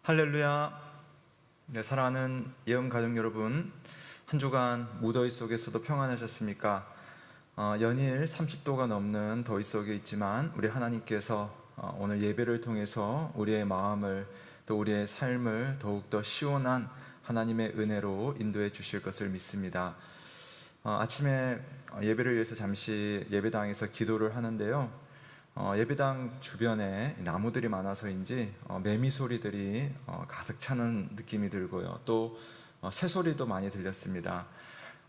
할렐루야. 네, 사랑하는 예언 가족 여러분, 한 주간 무더위 속에서도 평안하셨습니까? 연일 30도가 넘는 더위 속에 있지만 우리 하나님께서 오늘 예배를 통해서 우리의 마음을 또 우리의 삶을 더욱더 시원한 하나님의 은혜로 인도해 주실 것을 믿습니다. 아침에 예배를 위해서 잠시 예배당에서 기도를 하는데요, 예배당 주변에 나무들이 많아서인지 매미 소리들이 가득 차는 느낌이 들고요, 또 새소리도 많이 들렸습니다.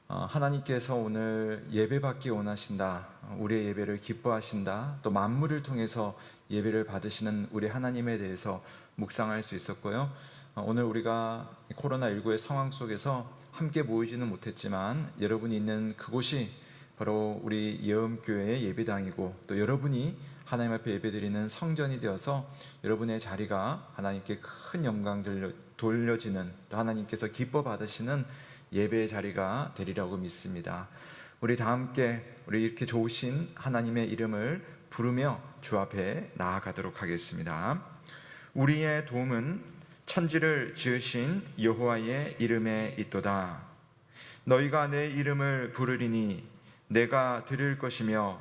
하나님께서 오늘 예배받기 원하신다, 우리의 예배를 기뻐하신다, 또 만물을 통해서 예배를 받으시는 우리 하나님에 대해서 묵상할 수 있었고요. 오늘 우리가 코로나19의 상황 속에서 함께 모이지는 못했지만 여러분이 있는 그곳이 바로 우리 예언교회의 예배당이고, 또 여러분이 하나님 앞에 예배드리는 성전이 되어서 여러분의 자리가 하나님께 큰 영광 돌려지는, 또 하나님께서 기뻐 받으시는 예배의 자리가 되리라고 믿습니다. 우리 다 함께 우리 이렇게 좋으신 하나님의 이름을 부르며 주 앞에 나아가도록 하겠습니다. 우리의 도움은 천지를 지으신 여호와의 이름에 있도다. 너희가 내 이름을 부르리니 내가 들을 것이며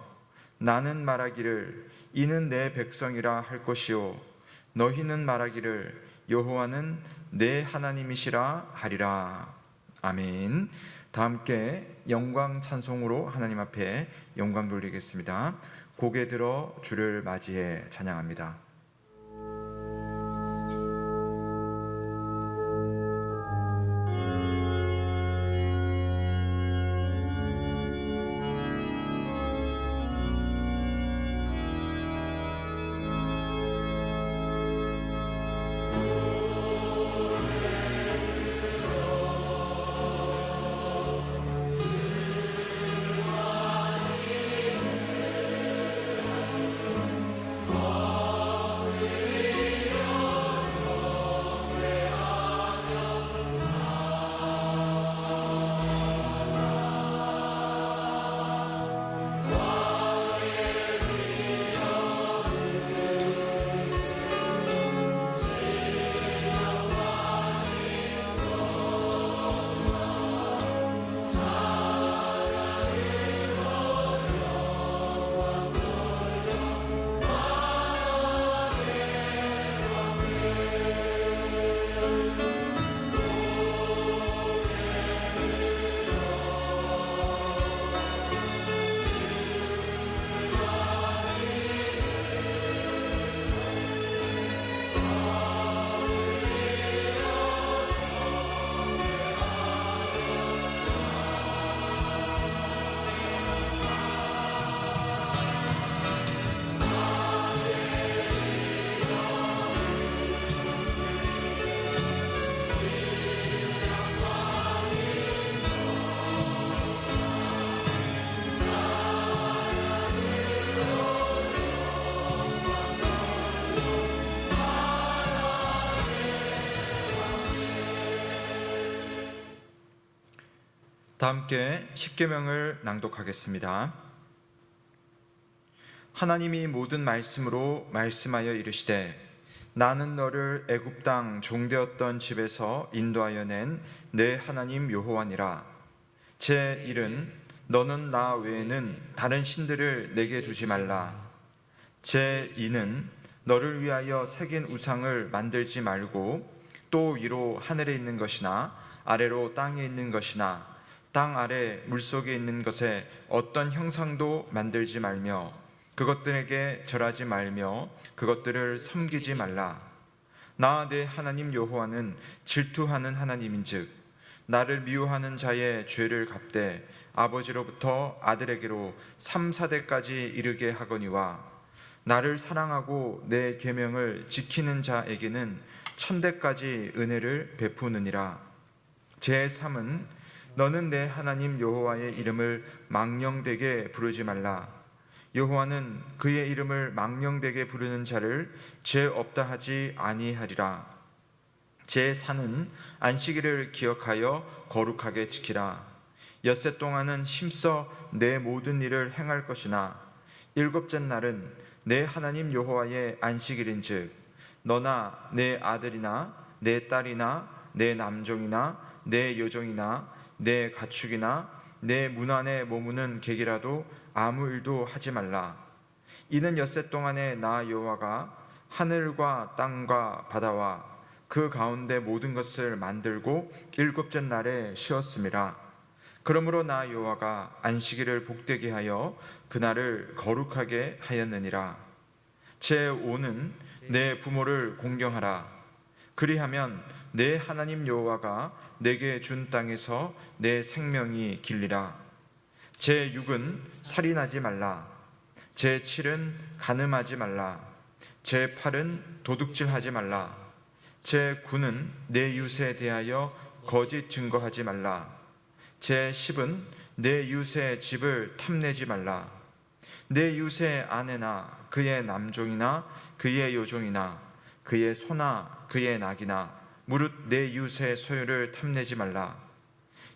나는 말하기를 이는 내 백성이라 할 것이요 너희는 말하기를 여호와는 내 하나님이시라 하리라. 아멘. 다 함께 영광 찬송으로 하나님 앞에 영광 돌리겠습니다. 고개 들어 주를 맞이해 찬양합니다. 다 함께 십계명을 낭독하겠습니다. 하나님이 모든 말씀으로 말씀하여 이르시되 나는 너를 애굽 땅 종되었던 집에서 인도하여 낸 내 하나님 여호와니라. 제 1은 너는 나 외에는 다른 신들을 내게 두지 말라. 제 2는 너를 위하여 새긴 우상을 만들지 말고 또 위로 하늘에 있는 것이나 아래로 땅에 있는 것이나 땅 아래 물속에 있는 것에 어떤 형상도 만들지 말며 그것들에게 절하지 말며 그것들을 섬기지 말라. 나 내 하나님 여호와는 질투하는 하나님인즉 나를 미워하는 자의 죄를 갚되 아버지로부터 아들에게로 3, 4대까지 이르게 하거니와 나를 사랑하고 내 계명을 지키는 자에게는 1000대까지 은혜를 베푸느니라. 제 3은 너는 내 하나님 여호와의 이름을 망령되게 부르지 말라. 여호와는 그의 이름을 망령되게 부르는 자를 죄 없다 하지 아니하리라. 제 4는 안식일을 기억하여 거룩하게 지키라. 엿새 동안은 힘써 내 모든 일을 행할 것이나 일곱째 날은 내 하나님 여호와의 안식일인즉 너나 내 아들이나 내 딸이나 내 남종이나 내 여종이나 내 가축이나 내 문 안에 머무는 객이라도 아무 일도 하지 말라. 이는 엿새 동안에 나 여호와가 하늘과 땅과 바다와 그 가운데 모든 것을 만들고 일곱째 날에 쉬었음이라. 그러므로 나 여호와가 안식일을 복되게 하여 그날을 거룩하게 하였느니라. 제 5는 내 부모를 공경하라. 그리하면 내 하나님 여호와가 내게 준 땅에서 내 생명이 길리라. 제 6은 살인하지 말라. 제 7은 간음하지 말라. 제 8은 도둑질하지 말라. 제 9는 내 이웃에 대하여 거짓 증거하지 말라. 제 10은 내 이웃의 집을 탐내지 말라. 내 이웃의 아내나 그의 남종이나 그의 여종이나 그의 소나 그의 낙이나 무릇 내 이웃의 소유를 탐내지 말라.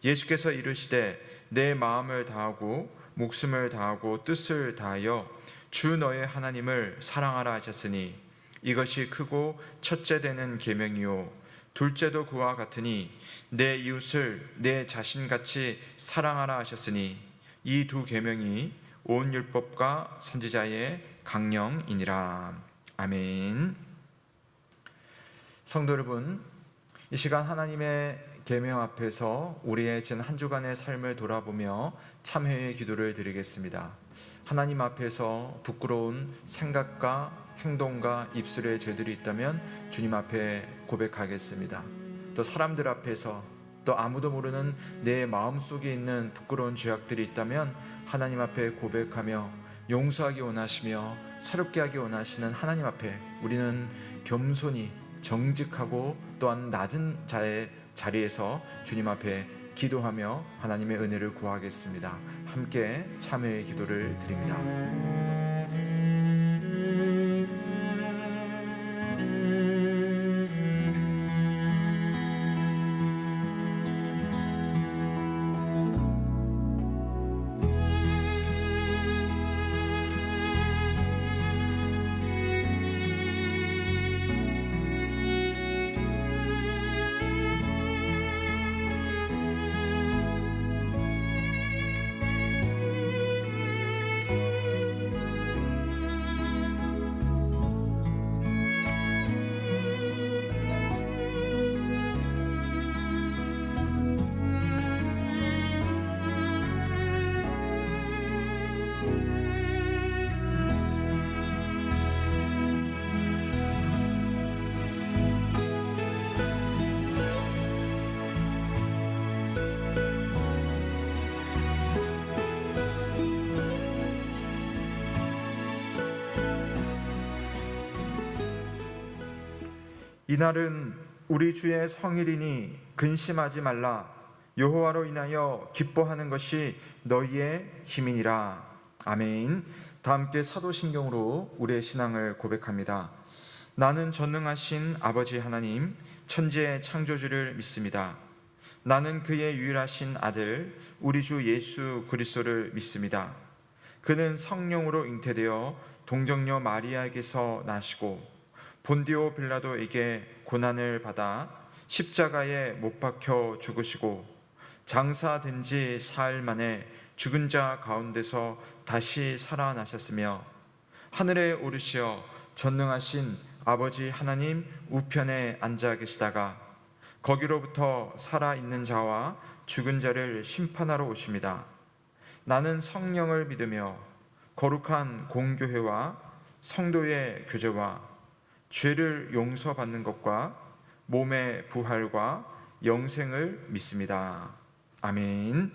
예수께서 이르시되 내 마음을 다하고 목숨을 다하고 뜻을 다하여 주 너의 하나님을 사랑하라 하셨으니 이것이 크고 첫째 되는 계명이요 둘째도 그와 같으니 내 이웃을 내 자신같이 사랑하라 하셨으니 이 두 계명이 온 율법과 선지자의 강령이니라. 아멘. 성도 여러분, 이 시간 하나님의 계명 앞에서 우리의 지난 한 주간의 삶을 돌아보며 참회의 기도를 드리겠습니다. 하나님 앞에서 부끄러운 생각과 행동과 입술의 죄들이 있다면 주님 앞에 고백하겠습니다. 또 사람들 앞에서 또 아무도 모르는 내 마음속에 있는 부끄러운 죄악들이 있다면 하나님 앞에 고백하며 용서하기 원하시며 새롭게 하기 원하시는 하나님 앞에 우리는 겸손히 정직하고 또한 낮은 자의 자리에서 주님 앞에 기도하며 하나님의 은혜를 구하겠습니다. 함께 참회의 기도를 드립니다. 이날은 우리 주의 성일이니 근심하지 말라. 여호와로 인하여 기뻐하는 것이 너희의 힘이니라. 아멘. 다 함께 사도신경으로 우리의 신앙을 고백합니다. 나는 전능하신 아버지 하나님 천지의 창조주를 믿습니다. 나는 그의 유일하신 아들 우리 주 예수 그리스도를 믿습니다. 그는 성령으로 잉태되어 동정녀 마리아에게서 나시고 본디오 빌라도에게 고난을 받아 십자가에 못 박혀 죽으시고 장사된 지 사흘 만에 죽은 자 가운데서 다시 살아나셨으며 하늘에 오르시어 전능하신 아버지 하나님 우편에 앉아 계시다가 거기로부터 살아있는 자와 죽은 자를 심판하러 오십니다. 나는 성령을 믿으며 거룩한 공교회와 성도의 교제와 죄를 용서받는 것과 몸의 부활과 영생을 믿습니다. 아멘.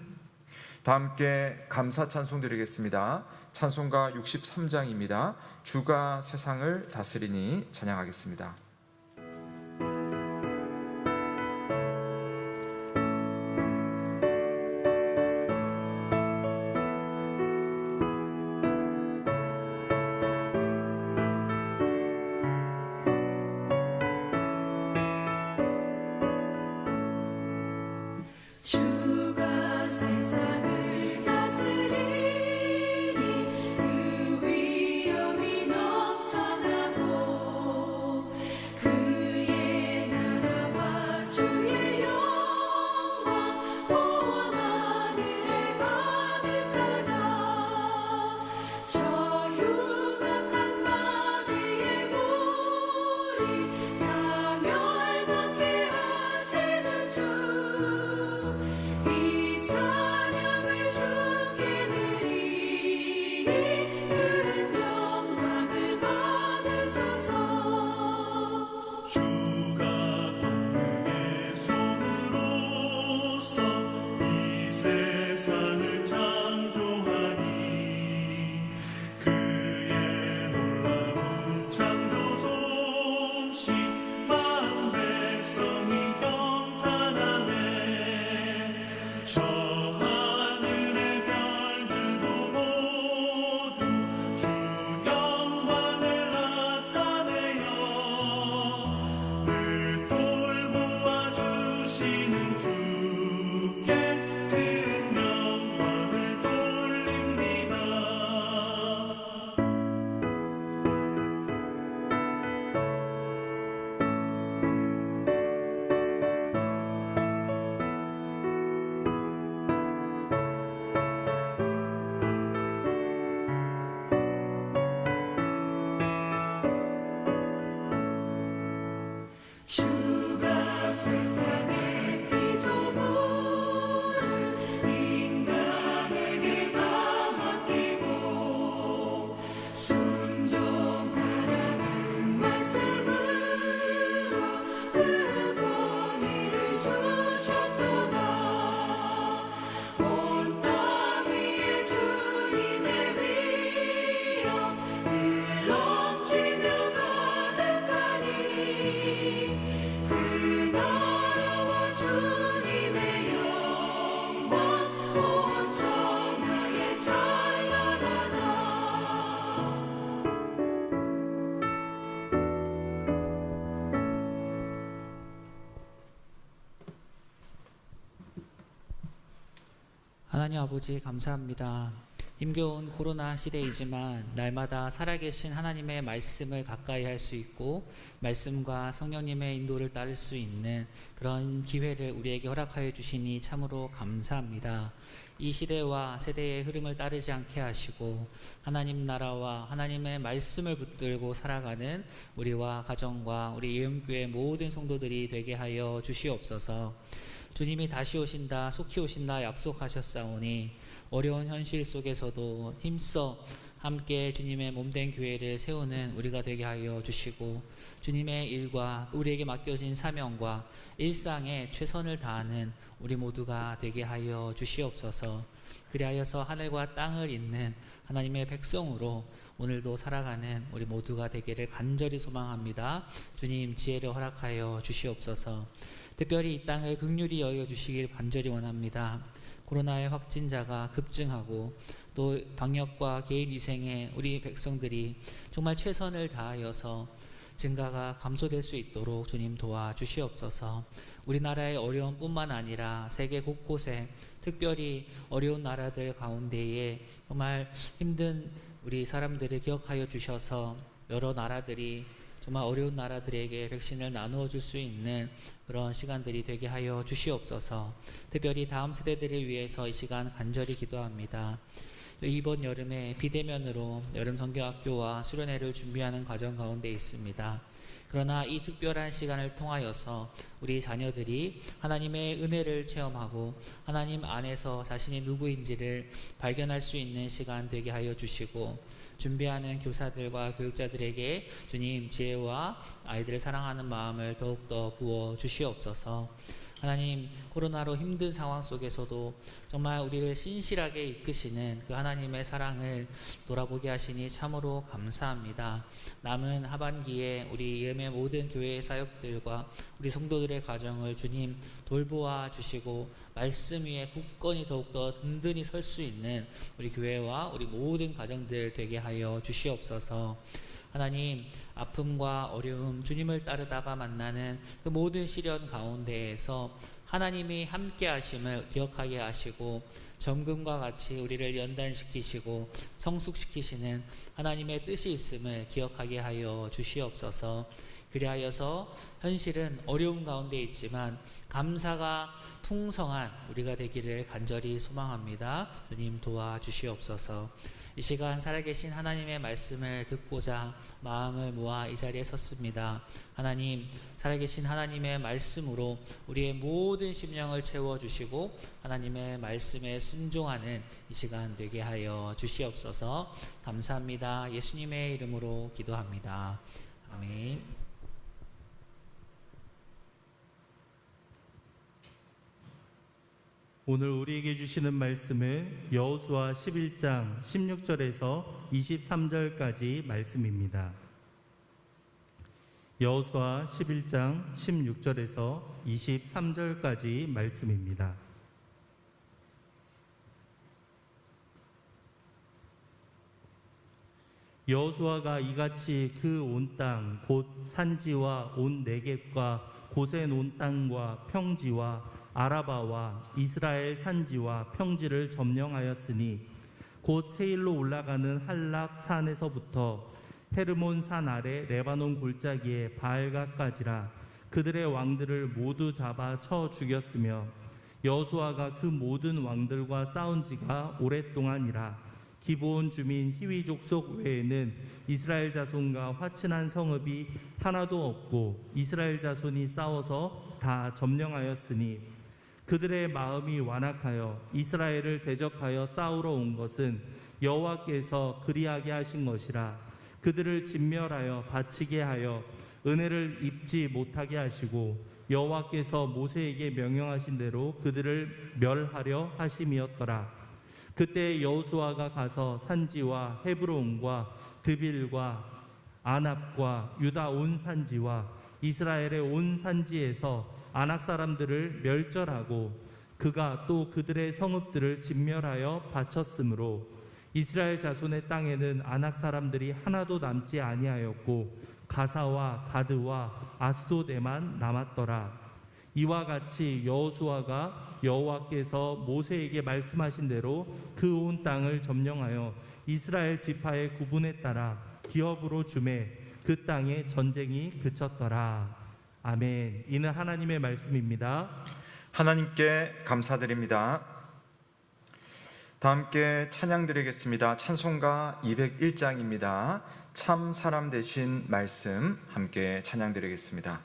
다 함께 감사 찬송 드리겠습니다. 찬송가 63장입니다. 주가 세상을 다스리니 찬양하겠습니다. 하나님 아버지 감사합니다. 힘겨운 코로나 시대이지만 날마다 살아계신 하나님의 말씀을 가까이 할 수 있고 말씀과 성령님의 인도를 따를 수 있는 그런 기회를 우리에게 허락하여 주시니 참으로 감사합니다. 이 시대와 세대의 흐름을 따르지 않게 하시고 하나님 나라와 하나님의 말씀을 붙들고 살아가는 우리와 가정과 우리 예음교회 모든 성도들이 되게 하여 주시옵소서. 주님이 다시 오신다, 속히 오신다 약속하셨사오니 어려운 현실 속에서도 힘써 함께 주님의 몸된 교회를 세우는 우리가 되게 하여 주시고 주님의 일과 우리에게 맡겨진 사명과 일상에 최선을 다하는 우리 모두가 되게 하여 주시옵소서. 그리하여서 하늘과 땅을 잇는 하나님의 백성으로 오늘도 살아가는 우리 모두가 되기를 간절히 소망합니다. 주님 지혜를 허락하여 주시옵소서. 특별히 이 땅을 긍휼히 여겨주시길 간절히 원합니다. 코로나의 확진자가 급증하고 또 방역과 개인위생에 우리 백성들이 정말 최선을 다하여서 증가가 감소될 수 있도록 주님 도와주시옵소서. 우리나라의 어려움뿐만 아니라 세계 곳곳에 특별히 어려운 나라들 가운데에 정말 힘든 우리 사람들을 기억하여 주셔서 여러 나라들이 정말 어려운 나라들에게 백신을 나누어 줄 수 있는 그런 시간들이 되게 하여 주시옵소서. 특별히 다음 세대들을 위해서 이 시간 간절히 기도합니다. 이번 여름에 비대면으로 여름 성경학교와 수련회를 준비하는 과정 가운데 있습니다. 그러나 이 특별한 시간을 통하여서 우리 자녀들이 하나님의 은혜를 체험하고 하나님 안에서 자신이 누구인지를 발견할 수 있는 시간 되게 하여 주시고 준비하는 교사들과 교육자들에게 주님 지혜와 아이들을 사랑하는 마음을 더욱더 부어 주시옵소서. 하나님 코로나로 힘든 상황 속에서도 정말 우리를 신실하게 이끄시는 그 하나님의 사랑을 돌아보게 하시니 참으로 감사합니다. 남은 하반기에 우리 예음의 모든 교회의 사역들과 우리 성도들의 가정을 주님 돌보아 주시고 말씀 위에 굳건히 더욱더 든든히 설 수 있는 우리 교회와 우리 모든 가정들 되게 하여 주시옵소서. 하나님 아픔과 어려움 주님을 따르다가 만나는 그 모든 시련 가운데에서 하나님이 함께 하심을 기억하게 하시고 점금과 같이 우리를 연단시키시고 성숙시키시는 하나님의 뜻이 있음을 기억하게 하여 주시옵소서. 그리하여서 현실은 어려움 가운데 있지만 감사가 풍성한 우리가 되기를 간절히 소망합니다. 주님 도와주시옵소서. 이 이 시간 살아계신 하나님의 말씀을 듣고자 마음을 모아 이 자리에 섰습니다. 하나님, 살아계신 하나님의 말씀으로 우리의 모든 심령을 채워주시고 하나님의 말씀에 순종하는 이 시간 되게 하여 주시옵소서. 감사합니다. 예수님의 이름으로 기도합니다. 아멘. 오늘 우리에게 주시는 말씀은 여호수아 11장 16절에서 23절까지 말씀입니다. 여호수아 11장 16절에서 23절까지 말씀입니다. 여호수아가 이같이 그 온 땅 곧 산지와 온 네겝과 고센 온 땅과 평지와 아라바와 이스라엘 산지와 평지를 점령하였으니 곧 세일로 올라가는 할락 산에서부터 헤르몬 산 아래 레바논 골짜기에 바알가까지라. 그들의 왕들을 모두 잡아 쳐 죽였으며 여호수아가 그 모든 왕들과 싸운 지가 오랫동안이라. 기브온 주민 히위 족속 외에는 이스라엘 자손과 화친한 성읍이 하나도 없고 이스라엘 자손이 싸워서 다 점령하였으니 그들의 마음이 완악하여 이스라엘을 대적하여 싸우러 온 것은 여호와께서 그리하게 하신 것이라. 그들을 진멸하여 바치게 하여 은혜를 입지 못하게 하시고 여호와께서 모세에게 명령하신 대로 그들을 멸하려 하심이었더라. 그때 여호수아가 가서 산지와 헤브론과 드빌과 아납과 유다 온 산지와 이스라엘의 온 산지에서 아낙 사람들을 멸절하고 그가 또 그들의 성읍들을 진멸하여 바쳤으므로 이스라엘 자손의 땅에는 아낙 사람들이 하나도 남지 아니하였고 가사와 가드와 아스도데만 남았더라. 이와 같이 여호수아가 여호와께서 모세에게 말씀하신 대로 그 온 땅을 점령하여 이스라엘 지파의 구분에 따라 기업으로 주매 그 땅에 전쟁이 그쳤더라. 아멘. 이는 하나님의 말씀입니다. 하나님께 감사드립니다. 다 함께 찬양 드리겠습니다. 찬송가 201장입니다. 참 사람 되신 말씀 함께 찬양 드리겠습니다.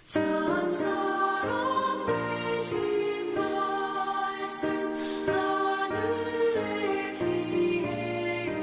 참 사람 되신 말씀 하늘의 지혜요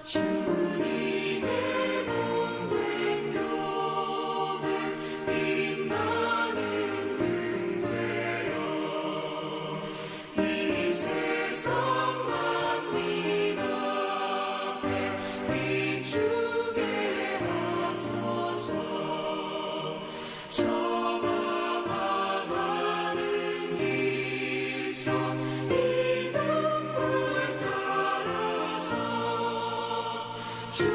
주님의 몸된 교회 빛나는 등 되어 이 세상 만민 앞에 비추게 하소서. 저마 망하는 길서 이등불 따라서 주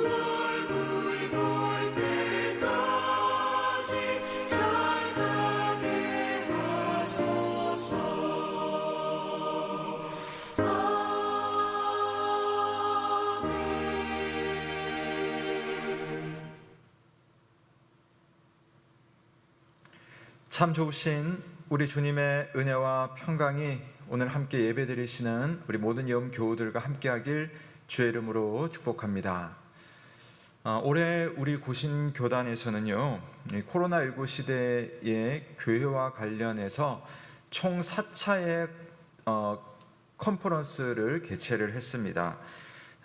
얼굴 볼 때까지 잘 가게 하소서. 아멘. 참 좋으신 우리 주님의 은혜와 평강이 오늘 함께 예배드리시는 우리 모든 여음 교우들과 함께하길 주의 이름으로 축복합니다. 올해 우리 고신 교단에서는요, 이 코로나19 시대의 교회와 관련해서 총 4차의 컨퍼런스를 개최를 했습니다.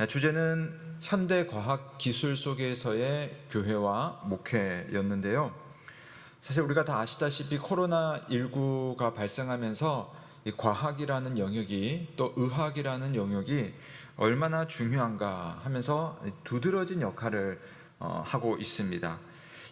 주제는 현대과학기술 속에서의 교회와 목회였는데요. 사실 우리가 다 아시다시피 코로나19가 발생하면서 이 과학이라는 영역이 또 의학이라는 영역이 얼마나 중요한가 하면서 두드러진 역할을 하고 있습니다.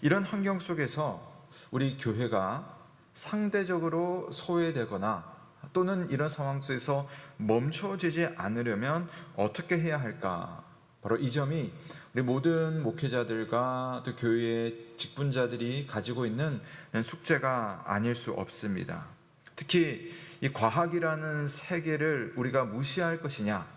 이런 환경 속에서 우리 교회가 상대적으로 소외되거나 또는 이런 상황 속에서 멈춰지지 않으려면 어떻게 해야 할까? 바로 이 점이 우리 모든 목회자들과 또 교회의 직분자들이 가지고 있는 숙제가 아닐 수 없습니다. 특히 이 과학이라는 세계를 우리가 무시할 것이냐,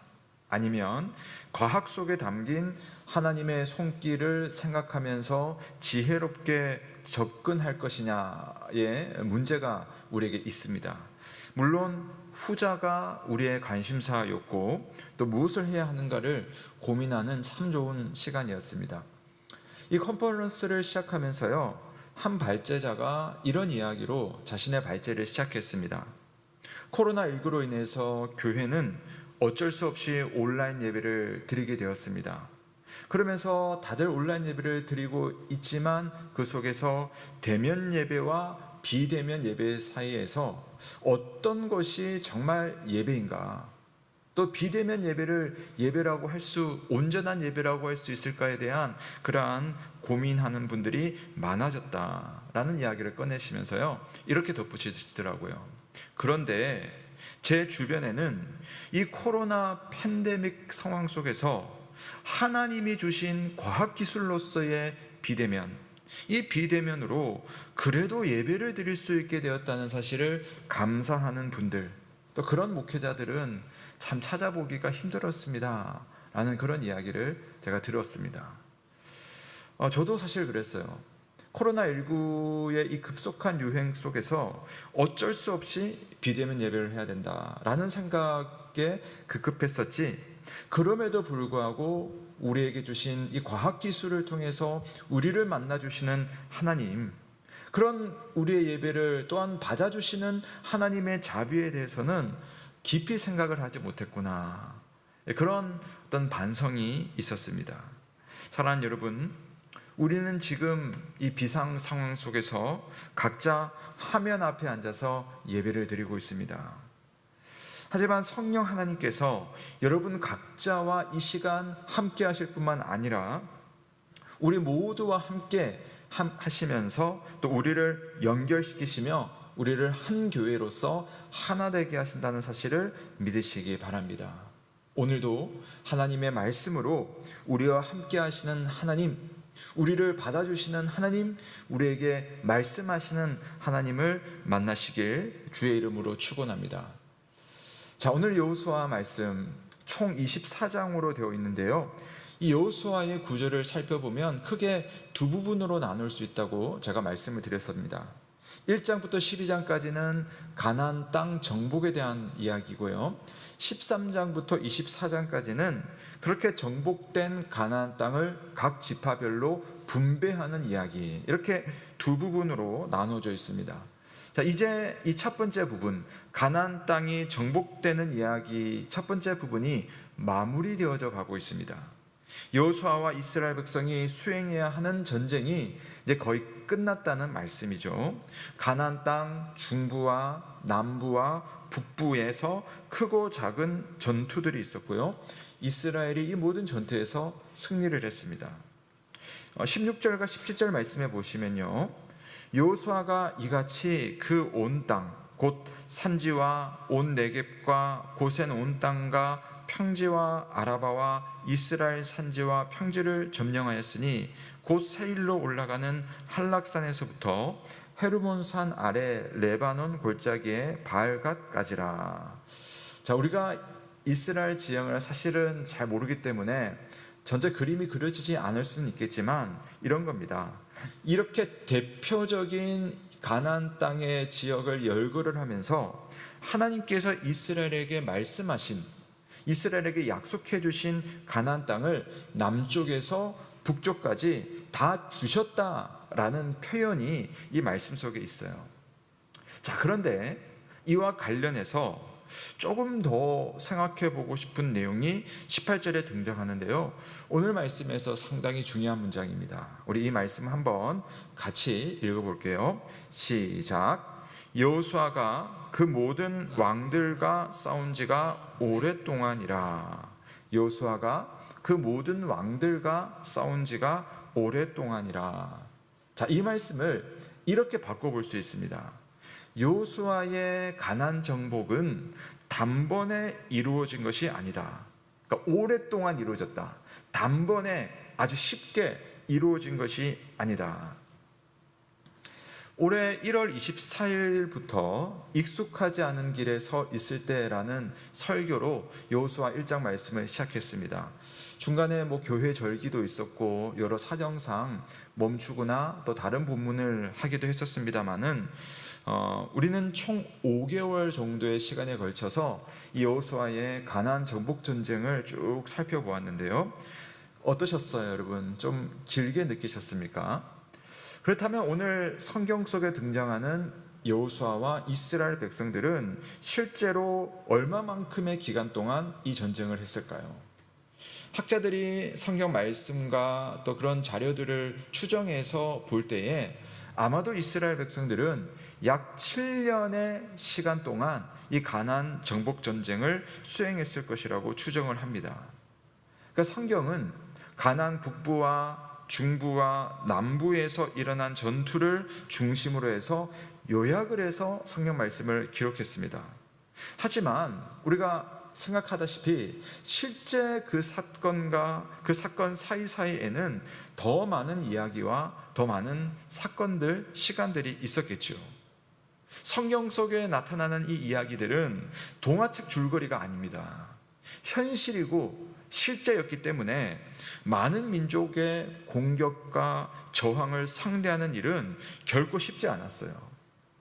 아니면 과학 속에 담긴 하나님의 손길을 생각하면서 지혜롭게 접근할 것이냐의 문제가 우리에게 있습니다. 물론 후자가 우리의 관심사였고 또 무엇을 해야 하는가를 고민하는 참 좋은 시간이었습니다. 이 컨퍼런스를 시작하면서요, 한 발제자가 이런 이야기로 자신의 발제를 시작했습니다. 코로나19로 인해서 교회는 어쩔 수 없이 온라인 예배를 드리게 되었습니다. 그러면서 다들 온라인 예배를 드리고 있지만 그 속에서 대면 예배와 비대면 예배 사이에서 어떤 것이 정말 예배인가, 또 비대면 예배를 예배라고 할 수, 온전한 예배라고 할 수 있을까에 대한 그러한 고민하는 분들이 많아졌다라는 이야기를 꺼내시면서요, 이렇게 덧붙이시더라고요. 그런데 제 주변에는 이 코로나 팬데믹 상황 속에서 하나님이 주신 과학기술로서의 비대면, 이 비대면으로 그래도 예배를 드릴 수 있게 되었다는 사실을 감사하는 분들, 또 그런 목회자들은 참 찾아보기가 힘들었습니다 라는 그런 이야기를 제가 들었습니다. 저도 사실 그랬어요. 코로나19의 이 급속한 유행 속에서 어쩔 수 없이 비대면 예배를 해야 된다라는 생각에 급급했었지, 그럼에도 불구하고 우리에게 주신 이 과학기술을 통해서 우리를 만나주시는 하나님, 그런 우리의 예배를 또한 받아주시는 하나님의 자비에 대해서는 깊이 생각을 하지 못했구나, 그런 어떤 반성이 있었습니다. 사랑하는 여러분, 우리는 지금 이 비상 상황 속에서 각자 화면 앞에 앉아서 예배를 드리고 있습니다. 하지만 성령 하나님께서 여러분 각자와 이 시간 함께 하실 뿐만 아니라 우리 모두와 함께 하시면서 또 우리를 연결시키시며 우리를 한 교회로서 하나 되게 하신다는 사실을 믿으시기 바랍니다. 오늘도 하나님의 말씀으로 우리와 함께 하시는 하나님, 우리를 받아주시는 하나님, 우리에게 말씀하시는 하나님을 만나시길 주의 이름으로 축원합니다. 자, 오늘 여호수아 말씀 총 24장으로 되어 있는데요, 이 여호수아의 구절을 살펴보면 크게 두 부분으로 나눌 수 있다고 제가 말씀을 드렸습니다. 1장부터 12장까지는 가나안 땅 정복에 대한 이야기고요, 13장부터 24장까지는 그렇게 정복된 가나안 땅을 각 지파별로 분배하는 이야기, 이렇게 두 부분으로 나눠져 있습니다. 자, 이제 이 첫 번째 부분, 가나안 땅이 정복되는 이야기 첫 번째 부분이 마무리되어져 가고 있습니다. 여호수아와 이스라엘 백성이 수행해야 하는 전쟁이 이제 거의 끝났다는 말씀이죠. 가나안 땅 중부와 남부와 북부에서 크고 작은 전투들이 있었고요. 이스라엘이 이 모든 전투에서 승리를 했습니다. 16절과 17절 말씀에 보시면요, 여호수아가 이같이 그 온 땅, 곧 산지와 온 네겝과 고센 온 땅과 평지와 아라바와 이스라엘 산지와 평지를 점령하였으니 곧 세일로 올라가는 한락산에서부터 헤르몬산 아래 레바논 골짜기의 바알갓까지라. 자, 우리가 이스라엘 지형을 사실은 잘 모르기 때문에 전체 그림이 그려지지 않을 수는 있겠지만 이런 겁니다. 이렇게 대표적인 가나안 땅의 지역을 열거를 하면서 하나님께서 이스라엘에게 말씀하신, 이스라엘에게 약속해 주신 가나안 땅을 남쪽에서 북쪽까지 다 주셨다라는 표현이 이 말씀 속에 있어요. 자, 그런데 이와 관련해서 조금 더 생각해 보고 싶은 내용이 18절에 등장하는데요, 오늘 말씀에서 상당히 중요한 문장입니다. 우리 이 말씀 한번 같이 읽어볼게요. 시작. 여호수아가 그 모든 왕들과 싸운 지가 오랫동안이라. 여호수아가 그 모든 왕들과 싸운 지가 오랫동안이라. 자, 이 말씀을 이렇게 바꿔볼 수 있습니다. 여호수아의 가나안 정복은 단번에 이루어진 것이 아니다. 그러니까 오랫동안 이루어졌다. 단번에 아주 쉽게 이루어진 것이 아니다. 올해 1월 24일부터 익숙하지 않은 길에 서 있을 때라는 설교로 여호수아 1장 말씀을 시작했습니다. 중간에 교회 절기도 있었고 여러 사정상 멈추거나 또 다른 본문을 하기도 했었습니다만은 우리는 총 5개월 정도의 시간에 걸쳐서 이 여호수아의 가나안 정복 전쟁을 쭉 살펴보았는데요. 어떠셨어요, 여러분? 좀 길게 느끼셨습니까? 그렇다면 오늘 성경 속에 등장하는 여호수아와 이스라엘 백성들은 실제로 얼마만큼의 기간 동안 이 전쟁을 했을까요? 학자들이 성경 말씀과 또 그런 자료들을 추정해서 볼 때에 아마도 이스라엘 백성들은 약 7년의 시간 동안 이 가나안 정복 전쟁을 수행했을 것이라고 추정을 합니다. 그러니까 성경은 가나안 북부와 중부와 남부에서 일어난 전투를 중심으로 해서 요약을 해서 성경 말씀을 기록했습니다. 하지만 우리가 생각하다시피 실제 그 사건과 그 사건 사이사이에는 더 많은 이야기와 더 많은 사건들, 시간들이 있었겠죠. 성경 속에 나타나는 이 이야기들은 동화책 줄거리가 아닙니다. 현실이고 실제였기 때문에 많은 민족의 공격과 저항을 상대하는 일은 결코 쉽지 않았어요.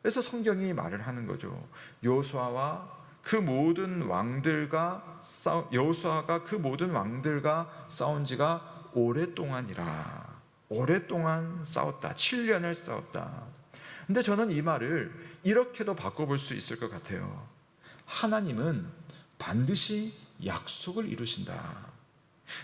그래서 성경이 말을 하는 거죠. 여호수아가 그 모든 왕들과 싸운 지가 오랫동안이라. 오랫동안 싸웠다. 7년을 싸웠다. 근데 저는 이 말을 이렇게도 바꿔볼 수 있을 것 같아요. 하나님은 반드시 약속을 이루신다.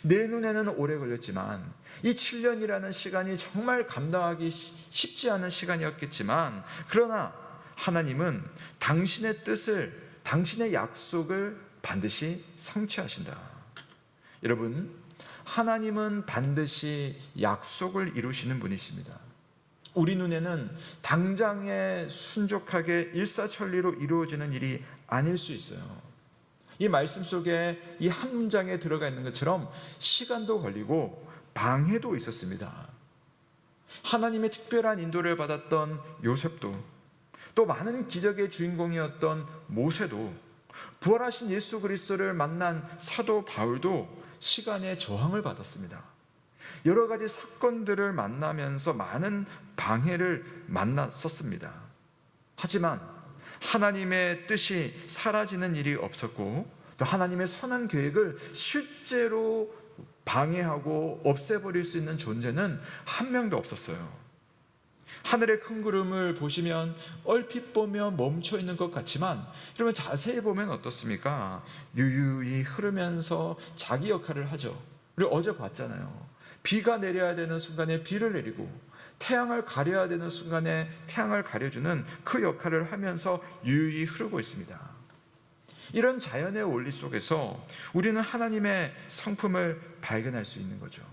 내 눈에는 오래 걸렸지만 이 7년이라는 시간이 정말 감당하기 쉽지 않은 시간이었겠지만, 그러나 하나님은 당신의 뜻을, 당신의 약속을 반드시 성취하신다. 여러분, 하나님은 반드시 약속을 이루시는 분이십니다. 우리 눈에는 당장에 순적하게 일사천리로 이루어지는 일이 아닐 수 있어요. 이 말씀 속에 이 한 문장에 들어가 있는 것처럼 시간도 걸리고 방해도 있었습니다. 하나님의 특별한 인도를 받았던 요셉도, 또 많은 기적의 주인공이었던 모세도, 부활하신 예수 그리스도를 만난 사도 바울도 시간의 저항을 받았습니다. 여러 가지 사건들을 만나면서 많은 방해를 만났었습니다. 하지만 하나님의 뜻이 사라지는 일이 없었고, 또 하나님의 선한 계획을 실제로 방해하고 없애버릴 수 있는 존재는 한 명도 없었어요. 하늘의 큰 구름을 보시면 얼핏 보면 멈춰 있는 것 같지만, 여러분 자세히 보면 어떻습니까? 유유히 흐르면서 자기 역할을 하죠. 우리 어제 봤잖아요. 비가 내려야 되는 순간에 비를 내리고 태양을 가려야 되는 순간에 태양을 가려주는 그 역할을 하면서 유유히 흐르고 있습니다. 이런 자연의 원리 속에서 우리는 하나님의 성품을 발견할 수 있는 거죠.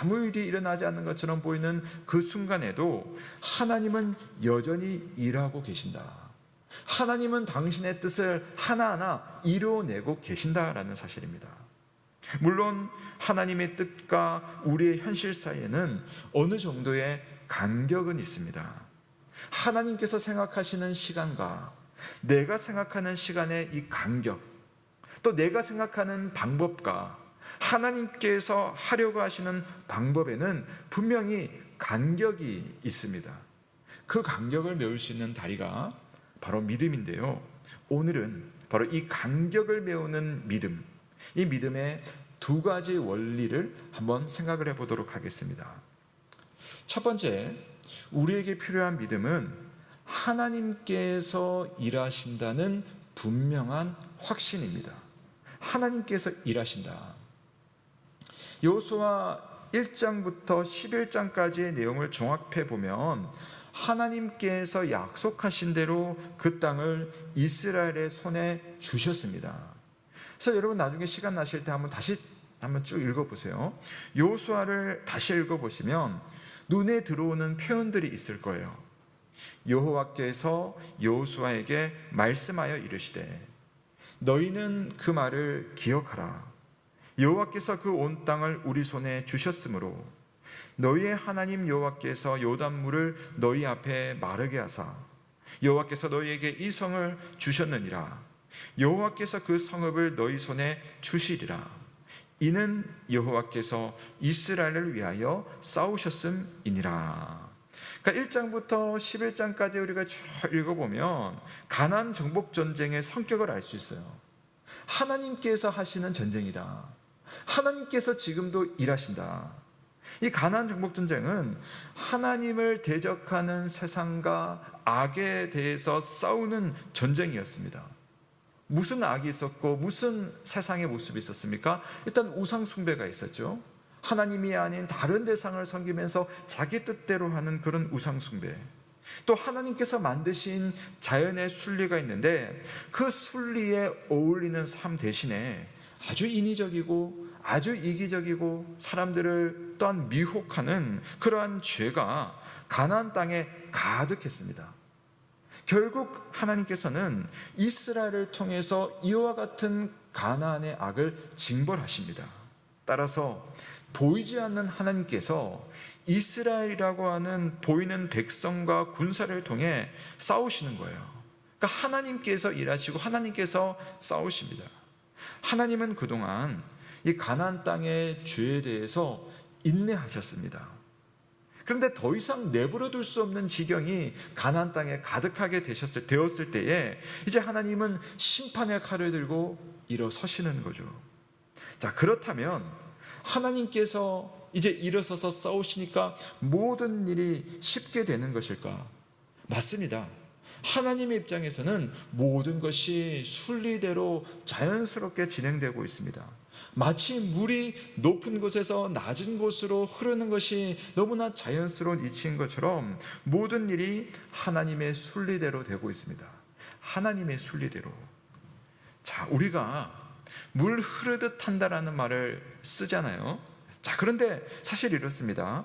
아무 일이 일어나지 않는 것처럼 보이는 그 순간에도 하나님은 여전히 일하고 계신다. 하나님은 당신의 뜻을 하나하나 이루어내고 계신다라는 사실입니다. 물론 하나님의 뜻과 우리의 현실 사이에는 어느 정도의 간격은 있습니다. 하나님께서 생각하시는 시간과 내가 생각하는 시간의 이 간격, 또 내가 생각하는 방법과 하나님께서 하려고 하시는 방법에는 분명히 간격이 있습니다. 그 간격을 메울 수 있는 다리가 바로 믿음인데요. 오늘은 바로 이 간격을 메우는 믿음, 이 믿음의 두 가지 원리를 한번 생각을 해보도록 하겠습니다. 첫 번째, 우리에게 필요한 믿음은 하나님께서 일하신다는 분명한 확신입니다. 하나님께서 일하신다. 여호수아 1장부터 11장까지의 내용을 종합해 보면 하나님께서 약속하신 대로 그 땅을 이스라엘의 손에 주셨습니다. 그래서 여러분 나중에 시간 나실 때 한번 쭉 읽어보세요. 여호수아를 다시 읽어보시면 눈에 들어오는 표현들이 있을 거예요. 여호와께서 여호수아에게 말씀하여 이르시되 너희는 그 말을 기억하라. 여호와께서 그 온 땅을 우리 손에 주셨으므로 너희의 하나님 여호와께서 요단물을 너희 앞에 마르게 하사 여호와께서 너희에게 이 성을 주셨느니라. 여호와께서 그 성읍을 너희 손에 주시리라. 이는 여호와께서 이스라엘을 위하여 싸우셨음이니라. 그러니까 1장부터 11장까지 우리가 쭉 읽어보면 가나안 정복 전쟁의 성격을 알 수 있어요. 하나님께서 하시는 전쟁이다. 하나님께서 지금도 일하신다. 이 가나안 정복 전쟁은 하나님을 대적하는 세상과 악에 대해서 싸우는 전쟁이었습니다. 무슨 악이 있었고 무슨 세상의 모습이 있었습니까? 일단 우상 숭배가 있었죠. 하나님이 아닌 다른 대상을 섬기면서 자기 뜻대로 하는 그런 우상 숭배. 또 하나님께서 만드신 자연의 순리가 있는데 그 순리에 어울리는 삶 대신에 아주 인위적이고 아주 이기적이고 사람들을 또한 미혹하는 그러한 죄가 가나안 땅에 가득했습니다. 결국 하나님께서는 이스라엘을 통해서 이와 같은 가나안의 악을 징벌하십니다. 따라서 보이지 않는 하나님께서 이스라엘이라고 하는 보이는 백성과 군사를 통해 싸우시는 거예요. 그러니까 하나님께서 일하시고 하나님께서 싸우십니다. 하나님은 그동안 이 가나안 땅의 죄에 대해서 인내하셨습니다. 그런데 더 이상 내버려 둘 수 없는 지경이 가나안 땅에 가득하게 되었을 때에 이제 하나님은 심판의 칼을 들고 일어서시는 거죠. 자, 그렇다면 하나님께서 이제 일어서서 싸우시니까 모든 일이 쉽게 되는 것일까? 맞습니다. 하나님의 입장에서는 모든 것이 순리대로 자연스럽게 진행되고 있습니다. 마치 물이 높은 곳에서 낮은 곳으로 흐르는 것이 너무나 자연스러운 이치인 것처럼 모든 일이 하나님의 순리대로 되고 있습니다. 하나님의 순리대로. 자, 우리가 물 흐르듯 한다라는 말을 쓰잖아요. 자, 그런데 사실 이렇습니다.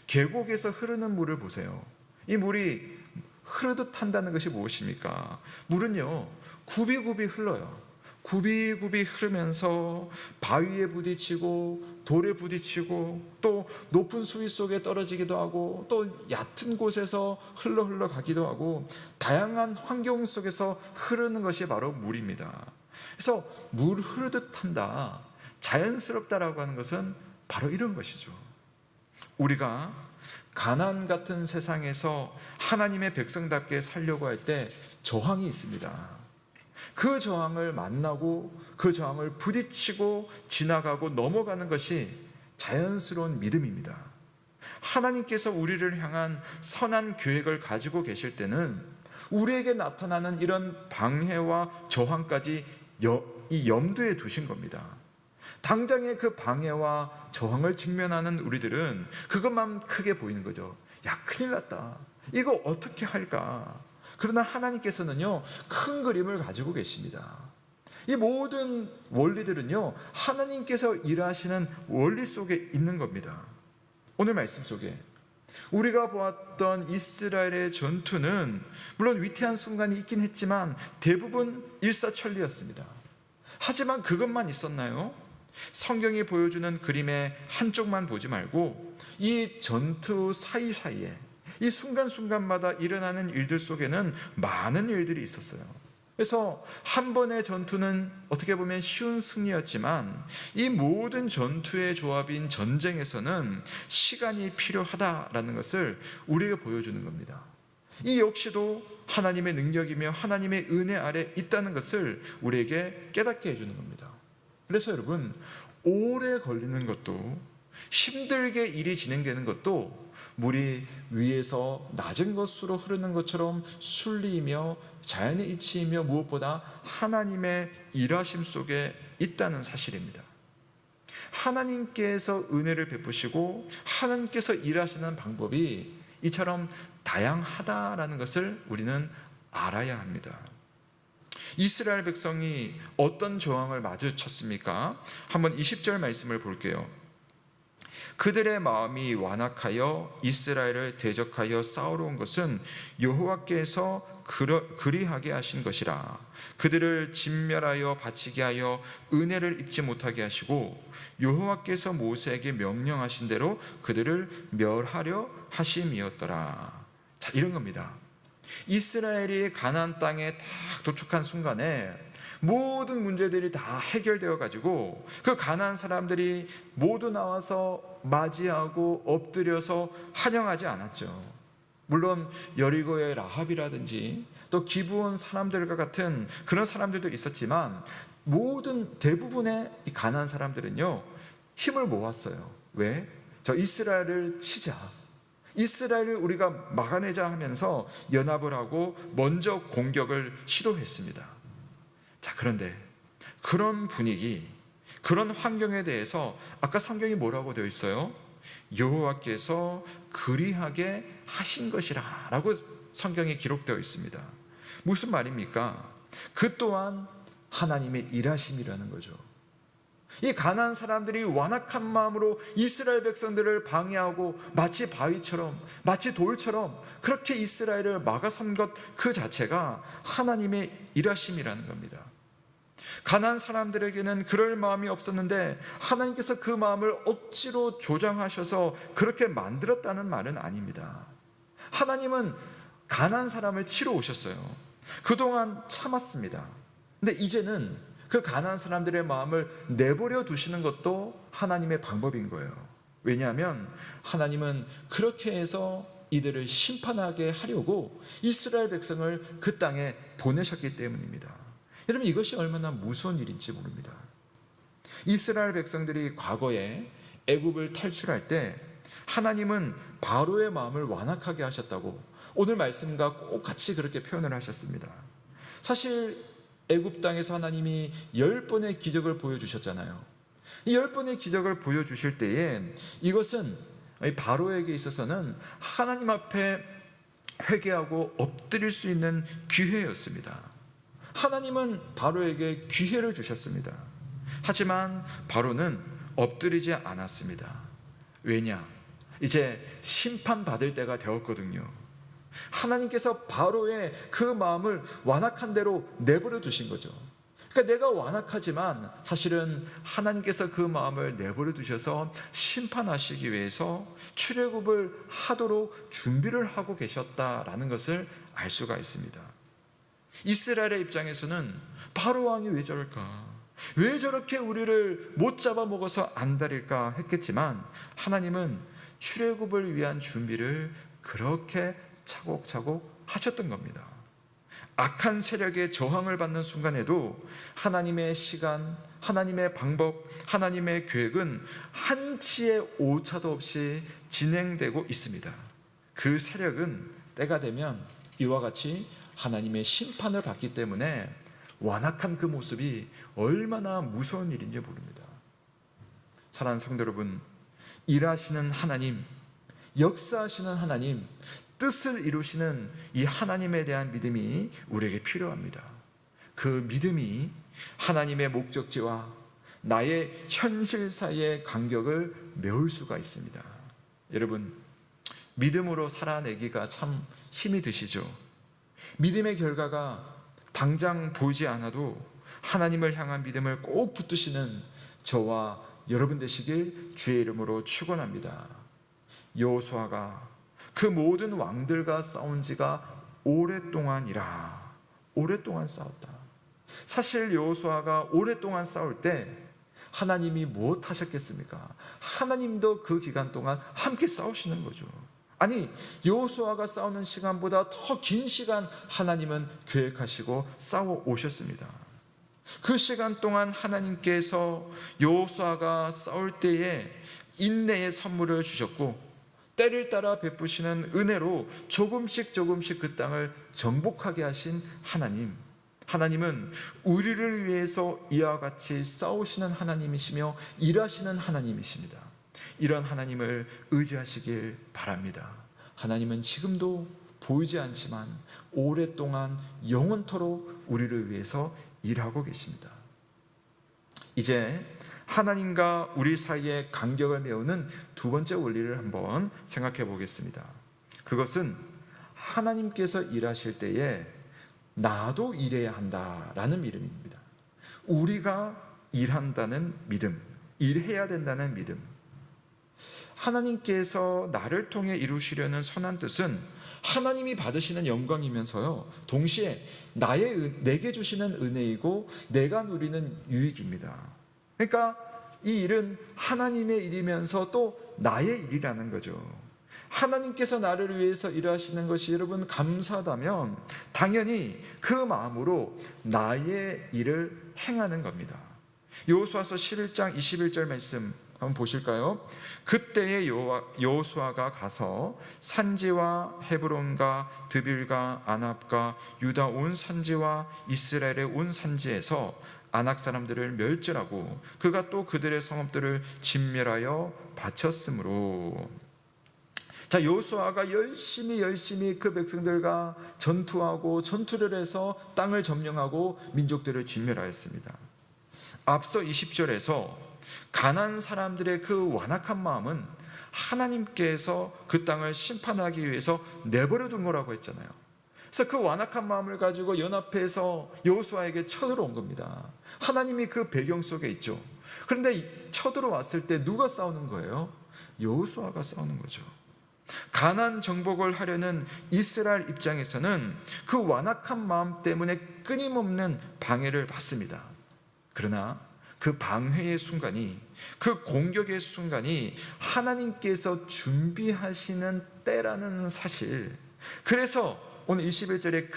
계곡에서 흐르는 물을 보세요. 이 물이 흐르듯 한다는 것이 무엇입니까? 물은요, 굽이굽이 흘러요. 굽이굽이 흐르면서 바위에 부딪히고 돌에 부딪히고 또 높은 수위 속에 떨어지기도 하고 또 얕은 곳에서 흘러 가기도 하고 다양한 환경 속에서 흐르는 것이 바로 물입니다. 그래서 물 흐르듯 한다, 자연스럽다라고 하는 것은 바로 이런 것이죠. 우리가 가나안 같은 세상에서 하나님의 백성답게 살려고 할 때 저항이 있습니다. 그 저항을 만나고 그 저항을 부딪히고 지나가고 넘어가는 것이 자연스러운 믿음입니다. 하나님께서 우리를 향한 선한 계획을 가지고 계실 때는 우리에게 나타나는 이런 방해와 저항까지 이 염두에 두신 겁니다. 당장의 그 방해와 저항을 직면하는 우리들은 그것만 크게 보이는 거죠. 야, 큰일 났다. 이거 어떻게 할까? 그러나 하나님께서는요, 큰 그림을 가지고 계십니다. 이 모든 원리들은요, 하나님께서 일하시는 원리 속에 있는 겁니다. 오늘 말씀 속에 우리가 보았던 이스라엘의 전투는 물론 위태한 순간이 있긴 했지만 대부분 일사천리였습니다. 하지만 그것만 있었나요? 성경이 보여주는 그림의 한쪽만 보지 말고 이 전투 사이사이에 이 순간순간마다 일어나는 일들 속에는 많은 일들이 있었어요. 그래서 한 번의 전투는 어떻게 보면 쉬운 승리였지만 이 모든 전투의 조합인 전쟁에서는 시간이 필요하다라는 것을 우리에게 보여주는 겁니다. 이 역시도 하나님의 능력이며 하나님의 은혜 아래 있다는 것을 우리에게 깨닫게 해주는 겁니다. 그래서 여러분, 오래 걸리는 것도 힘들게 일이 진행되는 것도 물이 위에서 낮은 것으로 흐르는 것처럼 순리이며 자연의 이치이며 무엇보다 하나님의 일하심 속에 있다는 사실입니다. 하나님께서 은혜를 베푸시고 하나님께서 일하시는 방법이 이처럼 다양하다라는 것을 우리는 알아야 합니다. 이스라엘 백성이 어떤 저항을 마주쳤습니까? 한번 20절 말씀을 볼게요. 그들의 마음이 완악하여 이스라엘을 대적하여 싸우러 온 것은 여호와께서 그리하게 하신 것이라. 그들을 진멸하여 바치게 하여 은혜를 입지 못하게 하시고 여호와께서 모세에게 명령하신 대로 그들을 멸하려 하심이었더라. 자, 이런 겁니다. 이스라엘이 가나안 땅에 딱 도착한 순간에 모든 문제들이 다 해결되어 가지고 그 가나안 사람들이 모두 나와서 맞이하고 엎드려서 환영하지 않았죠. 물론 여리고의 라합이라든지 또 기브온 사람들과 같은 그런 사람들도 있었지만 모든 대부분의 이 가나안 사람들은요, 힘을 모았어요. 왜? 저 이스라엘을 치자, 이스라엘을 우리가 막아내자 하면서 연합을 하고 먼저 공격을 시도했습니다. 자, 그런데 그런 분위기, 그런 환경에 대해서 아까 성경이 뭐라고 되어 있어요? 여호와께서 그리하게 하신 것이라 라고 성경에 기록되어 있습니다. 무슨 말입니까? 그 또한 하나님의 일하심이라는 거죠. 이 가나안 사람들이 완악한 마음으로 이스라엘 백성들을 방해하고 마치 바위처럼, 마치 돌처럼 그렇게 이스라엘을 막아선 것 그 자체가 하나님의 일하심이라는 겁니다. 가나안 사람들에게는 그럴 마음이 없었는데 하나님께서 그 마음을 억지로 조장하셔서 그렇게 만들었다는 말은 아닙니다. 하나님은 가나안 사람을 치러 오셨어요. 그동안 참았습니다. 근데 이제는 그 가나안 사람들의 마음을 내버려 두시는 것도 하나님의 방법인 거예요. 왜냐하면 하나님은 그렇게 해서 이들을 심판하게 하려고 이스라엘 백성을 그 땅에 보내셨기 때문입니다. 여러분, 이것이 얼마나 무서운 일인지 모릅니다. 이스라엘 백성들이 과거에 애굽을 탈출할 때 하나님은 바로의 마음을 완악하게 하셨다고 오늘 말씀과 꼭 같이 그렇게 표현을 하셨습니다. 사실 애굽 땅에서 하나님이 10번의 기적을 보여주셨잖아요. 이 10번의 기적을 보여주실 때에 이것은 바로에게 있어서는 하나님 앞에 회개하고 엎드릴 수 있는 기회였습니다. 하나님은 바로에게 기회를 주셨습니다. 하지만 바로는 엎드리지 않았습니다. 왜냐? 이제 심판받을 때가 되었거든요. 하나님께서 바로의 그 마음을 완악한 대로 내버려 두신 거죠. 그러니까 내가 완악하지만 사실은 하나님께서 그 마음을 내버려 두셔서 심판하시기 위해서 출애굽을 하도록 준비를 하고 계셨다라는 것을 알 수가 있습니다. 이스라엘의 입장에서는 바로 왕이 왜 저럴까? 왜 저렇게 우리를 못 잡아먹어서 안달일까 했겠지만 하나님은 출애굽을 위한 준비를 그렇게 차곡차곡 하셨던 겁니다. 악한 세력의 저항을 받는 순간에도 하나님의 시간, 하나님의 방법, 하나님의 계획은 한치의 오차도 없이 진행되고 있습니다. 그 세력은 때가 되면 이와 같이 하나님의 심판을 받기 때문에 완악한 그 모습이 얼마나 무서운 일인지 모릅니다. 사랑하는 성도 여러분, 일하시는 하나님, 역사하시는 하나님, 뜻을 이루시는 이 하나님에 대한 믿음이 우리에게 필요합니다. 그 믿음이 하나님의 목적지와 나의 현실 사이의 간격을 메울 수가 있습니다. 여러분, 믿음으로 살아내기가 참 힘이 드시죠? 믿음의 결과가 당장 보이지 않아도 하나님을 향한 믿음을 꼭 붙드시는 저와 여러분 되시길 주의 이름으로 축원합니다. 여호수아가 그 모든 왕들과 싸운 지가 오랫동안이라. 오랫동안 싸웠다. 사실 여호수아가 오랫동안 싸울 때 하나님이 무엇 하셨겠습니까? 하나님도 그 기간 동안 함께 싸우시는 거죠. 아니, 여호수아가 싸우는 시간보다 더 긴 시간 하나님은 계획하시고 싸워 오셨습니다. 그 시간 동안 하나님께서 여호수아가 싸울 때에 인내의 선물을 주셨고, 때를 따라 베푸시는 은혜로 조금씩 그 땅을 정복하게 하신 하나님은 우리를 위해서 이와 같이 싸우시는 하나님이시며 일하시는 하나님이십니다. 이런 하나님을 의지하시길 바랍니다. 하나님은 지금도 보이지 않지만 오랫동안 영원토록 우리를 위해서 일하고 계십니다. 이제 하나님과 우리 사이의 간격을 메우는 두 번째 원리를 한번 생각해 보겠습니다. 그것은 하나님께서 일하실 때에 나도 일해야 한다라는 믿음입니다. 우리가 일한다는 믿음, 일해야 된다는 믿음. 하나님께서 나를 통해 이루시려는 선한 뜻은 하나님이 받으시는 영광이면서요, 동시에 내게 주시는 은혜이고 내가 누리는 유익입니다. 그러니까 이 일은 하나님의 일이면서 또 나의 일이라는 거죠. 하나님께서 나를 위해서 일하시는 것이 여러분 감사하다면 당연히 그 마음으로 나의 일을 행하는 겁니다. 여호수아서 11장 21절 말씀 한번 보실까요? 그때에 여호수아가 가서 산지와 헤브론과 드빌과 아납과 유다 온 산지와 이스라엘의 온 산지에서 아낙 사람들을 멸절하고 그가 또 그들의 성읍들을 진멸하여 바쳤으므로. 자, 여호수아가 열심히 그 백성들과 전투하고 전투를 해서 땅을 점령하고 민족들을 진멸하였습니다. 앞서 20절에서 가나안 사람들의 그 완악한 마음은 하나님께서 그 땅을 심판하기 위해서 내버려 둔 거라고 했잖아요. 그래서 그 완악한 마음을 가지고 연합해서 여호수아에게 쳐들어온 겁니다. 하나님이 그 배경 속에 있죠. 그런데 쳐들어왔을 때 누가 싸우는 거예요? 여호수아가 싸우는 거죠. 가나안 정복을 하려는 이스라엘 입장에서는 그 완악한 마음 때문에 끊임없는 방해를 받습니다. 그러나 그 방해의 순간이, 그 공격의 순간이 하나님께서 준비하시는 때라는 사실. 그래서 오늘 21절에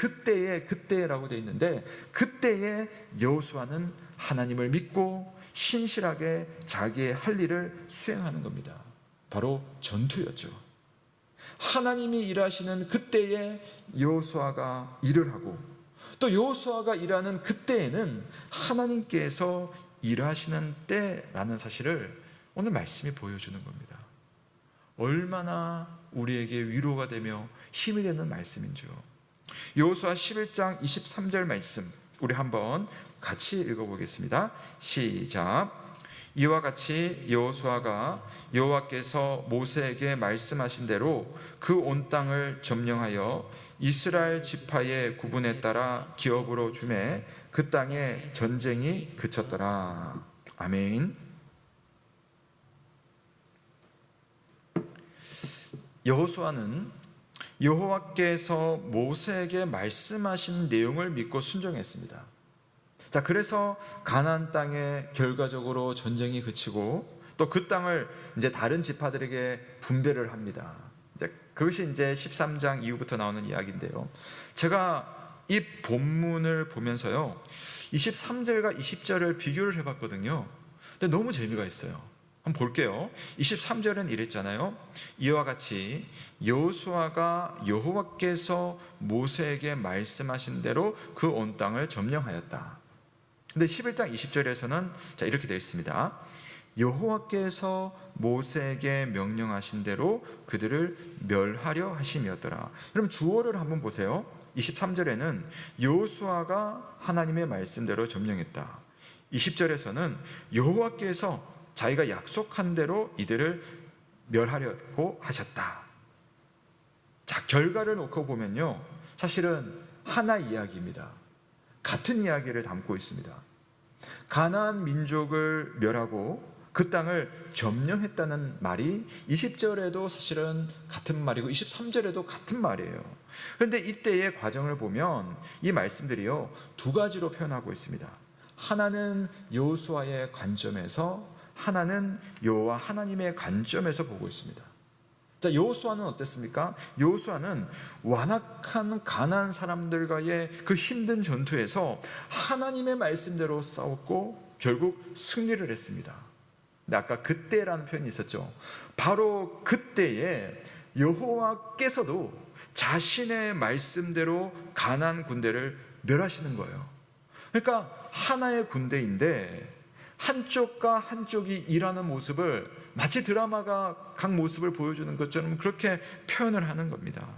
그때라고 되어 있는데, 그때에 여호수아는 하나님을 믿고 신실하게 자기의 할 일을 수행하는 겁니다. 바로 전투였죠. 하나님이 일하시는 그때에 여호수아가 일을 하고, 또 여호수아가 일하는 그때에는 하나님께서 일하시는 때라는 사실을 오늘 말씀이 보여주는 겁니다. 얼마나 우리에게 위로가 되며 힘이 되는 말씀인지요. 여호수아 11장 23절 말씀 우리 한번 같이 읽어보겠습니다. 시작. 이와 같이 여호수아가 여호와께서 모세에게 말씀하신 대로 그 온 땅을 점령하여 이스라엘 지파의 구분에 따라 기업으로 주매 그 땅에 전쟁이 그쳤더라. 아멘. 여호수아는 여호와께서 모세에게 말씀하신 내용을 믿고 순종했습니다. 자, 그래서 가나안 땅에 결과적으로 전쟁이 그치고 또 그 땅을 이제 다른 지파들에게 분배를 합니다. 그것이 이제 13장 이후부터 나오는 이야기인데요. 제가 이 본문을 보면서요, 23절과 20절을 비교를 해봤거든요. 근데 너무 재미가 있어요. 한번 볼게요. 23절은 이랬잖아요. 이와 같이 여호수아가 여호와께서 모세에게 말씀하신 대로 그 온 땅을 점령하였다. 근데 11장 20절에서는 자, 이렇게 되어 있습니다. 여호와께서 모세에게 명령하신 대로 그들을 멸하려 하심이었더라. 그럼 주어를 한번 보세요. 23절에는 여호수아가 하나님의 말씀대로 점령했다. 20절에서는 여호와께서 자기가 약속한 대로 이들을 멸하려고 하셨다. 자, 결과를 놓고 보면요, 사실은 하나 이야기입니다. 같은 이야기를 담고 있습니다. 가나안 민족을 멸하고 그 땅을 점령했다는 말이 20절에도 사실은 같은 말이고 23절에도 같은 말이에요. 그런데 이때의 과정을 보면 이 말씀들이요, 두 가지로 표현하고 있습니다. 하나는 여호수아의 관점에서, 하나는 여호와 하나님의 관점에서 보고 있습니다. 자, 여호수아는 어땠습니까? 여호수아는 완악한 가나안 사람들과의 그 힘든 전투에서 하나님의 말씀대로 싸웠고 결국 승리를 했습니다. 근데 아까 그때라는 표현이 있었죠. 바로 그때에 여호와께서도 자신의 말씀대로 가나안 군대를 멸하시는 거예요. 그러니까 하나의 군대인데 한쪽과 한쪽이 일하는 모습을 마치 드라마가 각 모습을 보여주는 것처럼 그렇게 표현을 하는 겁니다.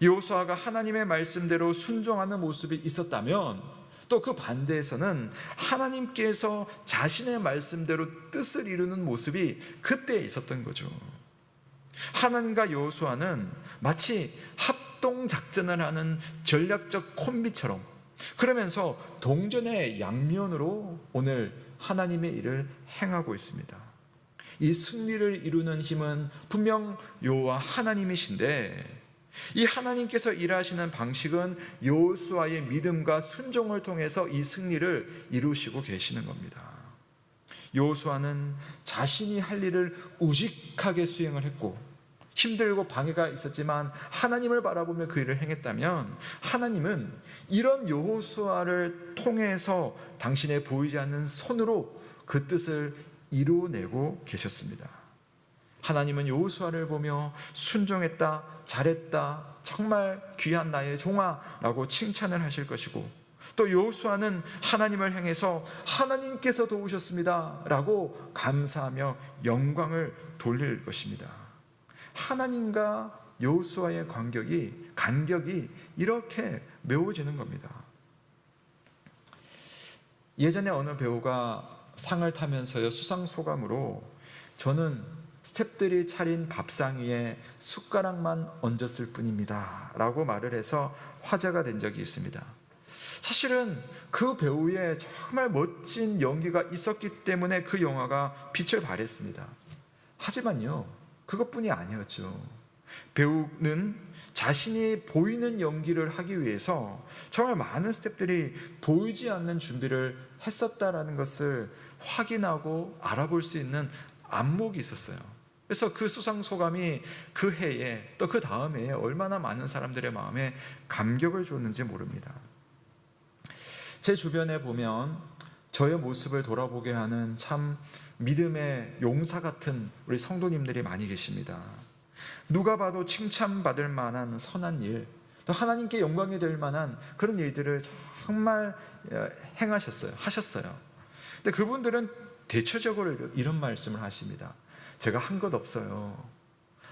여호수아가 하나님의 말씀대로 순종하는 모습이 있었다면, 또 그 반대에서는 하나님께서 자신의 말씀대로 뜻을 이루는 모습이 그때 있었던 거죠. 하나님과 여호수아는 마치 합동작전을 하는 전략적 콤비처럼, 그러면서 동전의 양면으로 오늘 하나님의 일을 행하고 있습니다. 이 승리를 이루는 힘은 분명 여호와 하나님이신데, 이 하나님께서 일하시는 방식은 여호수아의 믿음과 순종을 통해서 이 승리를 이루시고 계시는 겁니다. 여호수아는 자신이 할 일을 우직하게 수행을 했고 힘들고 방해가 있었지만 하나님을 바라보며 그 일을 행했다면, 하나님은 이런 여호수아를 통해서 당신의 보이지 않는 손으로 그 뜻을 이루어내고 계셨습니다. 하나님은 여호수아를 보며 순종했다, 잘했다, 정말 귀한 나의 종아라고 칭찬을 하실 것이고, 또 여호수아는 하나님을 향해서 하나님께서 도우셨습니다 라고 감사하며 영광을 돌릴 것입니다. 하나님과 여호수아의 간격이 이렇게 메워지는 겁니다. 예전에 어느 배우가 상을 타면서요, 수상소감으로 저는 스태프들이 차린 밥상 위에 숟가락만 얹었을 뿐입니다 라고 말을 해서 화제가 된 적이 있습니다. 사실은 그 배우의 정말 멋진 연기가 있었기 때문에 그 영화가 빛을 발했습니다. 하지만요, 그것뿐이 아니었죠. 배우는 자신이 보이는 연기를 하기 위해서 정말 많은 스태프들이 보이지 않는 준비를 했었다라는 것을 확인하고 알아볼 수 있는 안목이 있었어요. 그래서 그 수상소감이 그 해에 또 그 다음 해에 얼마나 많은 사람들의 마음에 감격을 줬는지 모릅니다. 제 주변에 보면 저의 모습을 돌아보게 하는 참 믿음의 용사 같은 우리 성도님들이 많이 계십니다. 누가 봐도 칭찬받을 만한 선한 일, 또 하나님께 영광이 될 만한 그런 일들을 정말 하셨어요. 근데 그분들은 대체적으로 이런 말씀을 하십니다. 제가 한 것 없어요.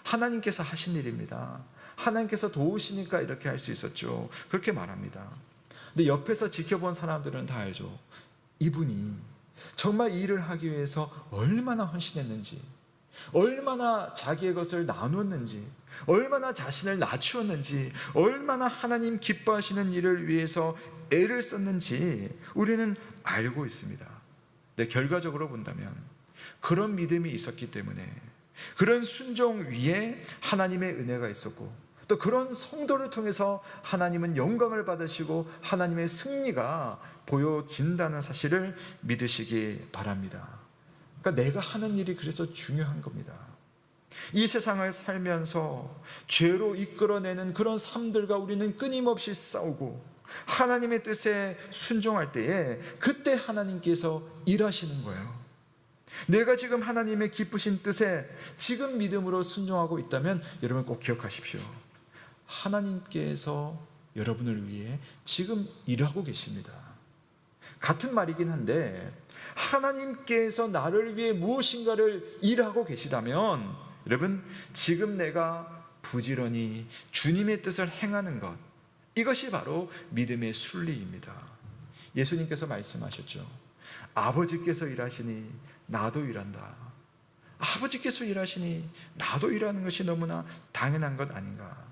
하나님께서 하신 일입니다. 하나님께서 도우시니까 이렇게 할 수 있었죠. 그렇게 말합니다. 근데 옆에서 지켜본 사람들은 다 알죠. 이분이 정말 이 일을 하기 위해서 얼마나 헌신했는지, 얼마나 자기의 것을 나눴는지, 얼마나 자신을 낮추었는지, 얼마나 하나님 기뻐하시는 일을 위해서 애를 썼는지 우리는 알고 있습니다. 근데 결과적으로 본다면 그런 믿음이 있었기 때문에, 그런 순종 위에 하나님의 은혜가 있었고, 또 그런 성도를 통해서 하나님은 영광을 받으시고 하나님의 승리가 보여진다는 사실을 믿으시기 바랍니다. 그러니까 내가 하는 일이 그래서 중요한 겁니다. 이 세상을 살면서 죄로 이끌어내는 그런 삶들과 우리는 끊임없이 싸우고 하나님의 뜻에 순종할 때에 그때 하나님께서 일하시는 거예요. 내가 지금 하나님의 기쁘신 뜻에 지금 믿음으로 순종하고 있다면 여러분 꼭 기억하십시오. 하나님께서 여러분을 위해 지금 일하고 계십니다. 같은 말이긴 한데, 하나님께서 나를 위해 무엇인가를 일하고 계시다면, 여러분, 지금 내가 부지런히 주님의 뜻을 행하는 것, 이것이 바로 믿음의 순리입니다. 예수님께서 말씀하셨죠. 아버지께서 일하시니 나도 일한다. 아버지께서 일하시니 나도 일하는 것이 너무나 당연한 것 아닌가.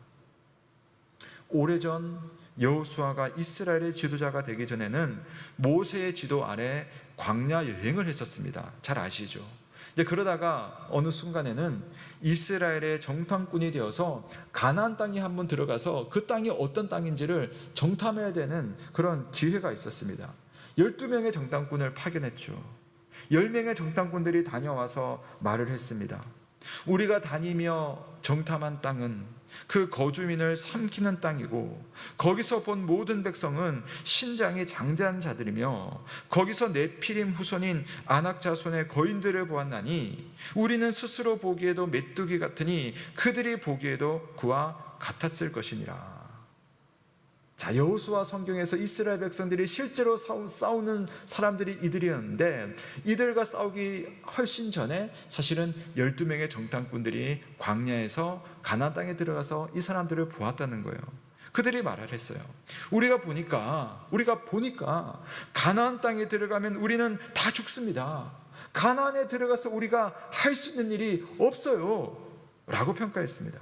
오래전 여호수아가 이스라엘의 지도자가 되기 전에는 모세의 지도 아래 광야 여행을 했었습니다. 잘 아시죠? 이제 그러다가 어느 순간에는 이스라엘의 정탐꾼이 되어서 가나안 땅에 한번 들어가서 그 땅이 어떤 땅인지를 정탐해야 되는 그런 기회가 있었습니다. 12명의 정탐꾼을 파견했죠. 10명의 정탐꾼들이 다녀와서 말을 했습니다. 우리가 다니며 정탐한 땅은 그 거주민을 삼키는 땅이고, 거기서 본 모든 백성은 신장이 장대한 자들이며, 거기서 네피림 후손인 아낙 자손의 거인들을 보았나니 우리는 스스로 보기에도 메뚜기 같으니 그들이 보기에도 그와 같았을 것이니라. 자, 여호수아 성경에서 이스라엘 백성들이 실제로 싸우는 사람들이 이들이었는데, 이들과 싸우기 훨씬 전에 사실은 12명의 정탐꾼들이 광야에서 가나안 땅에 들어가서 이 사람들을 보았다는 거예요. 그들이 말을 했어요. 우리가 보니까 가나안 땅에 들어가면 우리는 다 죽습니다. 가나안에 들어가서 우리가 할 수 있는 일이 없어요 라고 평가했습니다.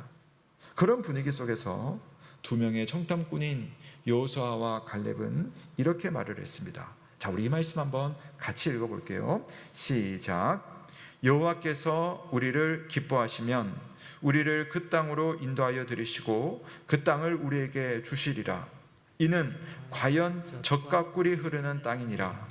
그런 분위기 속에서 2명의 정탐꾼인 여호수아와 갈렙은 이렇게 말을 했습니다. 자, 우리 이 말씀 한번 같이 읽어볼게요. 시작. 여호와께서 우리를 기뻐하시면 우리를 그 땅으로 인도하여 들이시고 그 땅을 우리에게 주시리라. 이는 과연 젖과 꿀이 흐르는 땅이니라.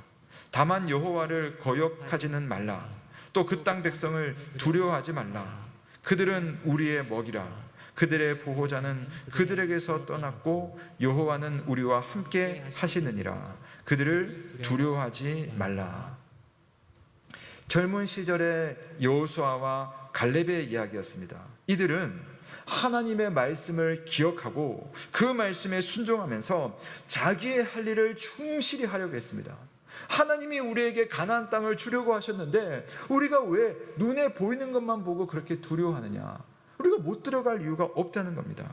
다만 여호와를 거역하지는 말라. 또 그 땅 백성을 두려워하지 말라. 그들은 우리의 먹이라. 그들의 보호자는 그들에게서 떠났고 여호와는 우리와 함께 하시느니라. 그들을 두려워하지 말라. 젊은 시절의 여호수아와 갈렙의 이야기였습니다. 이들은 하나님의 말씀을 기억하고 그 말씀에 순종하면서 자기의 할 일을 충실히 하려고 했습니다. 하나님이 우리에게 가나안 땅을 주려고 하셨는데 우리가 왜 눈에 보이는 것만 보고 그렇게 두려워하느냐? 우리가 못 들어갈 이유가 없다는 겁니다.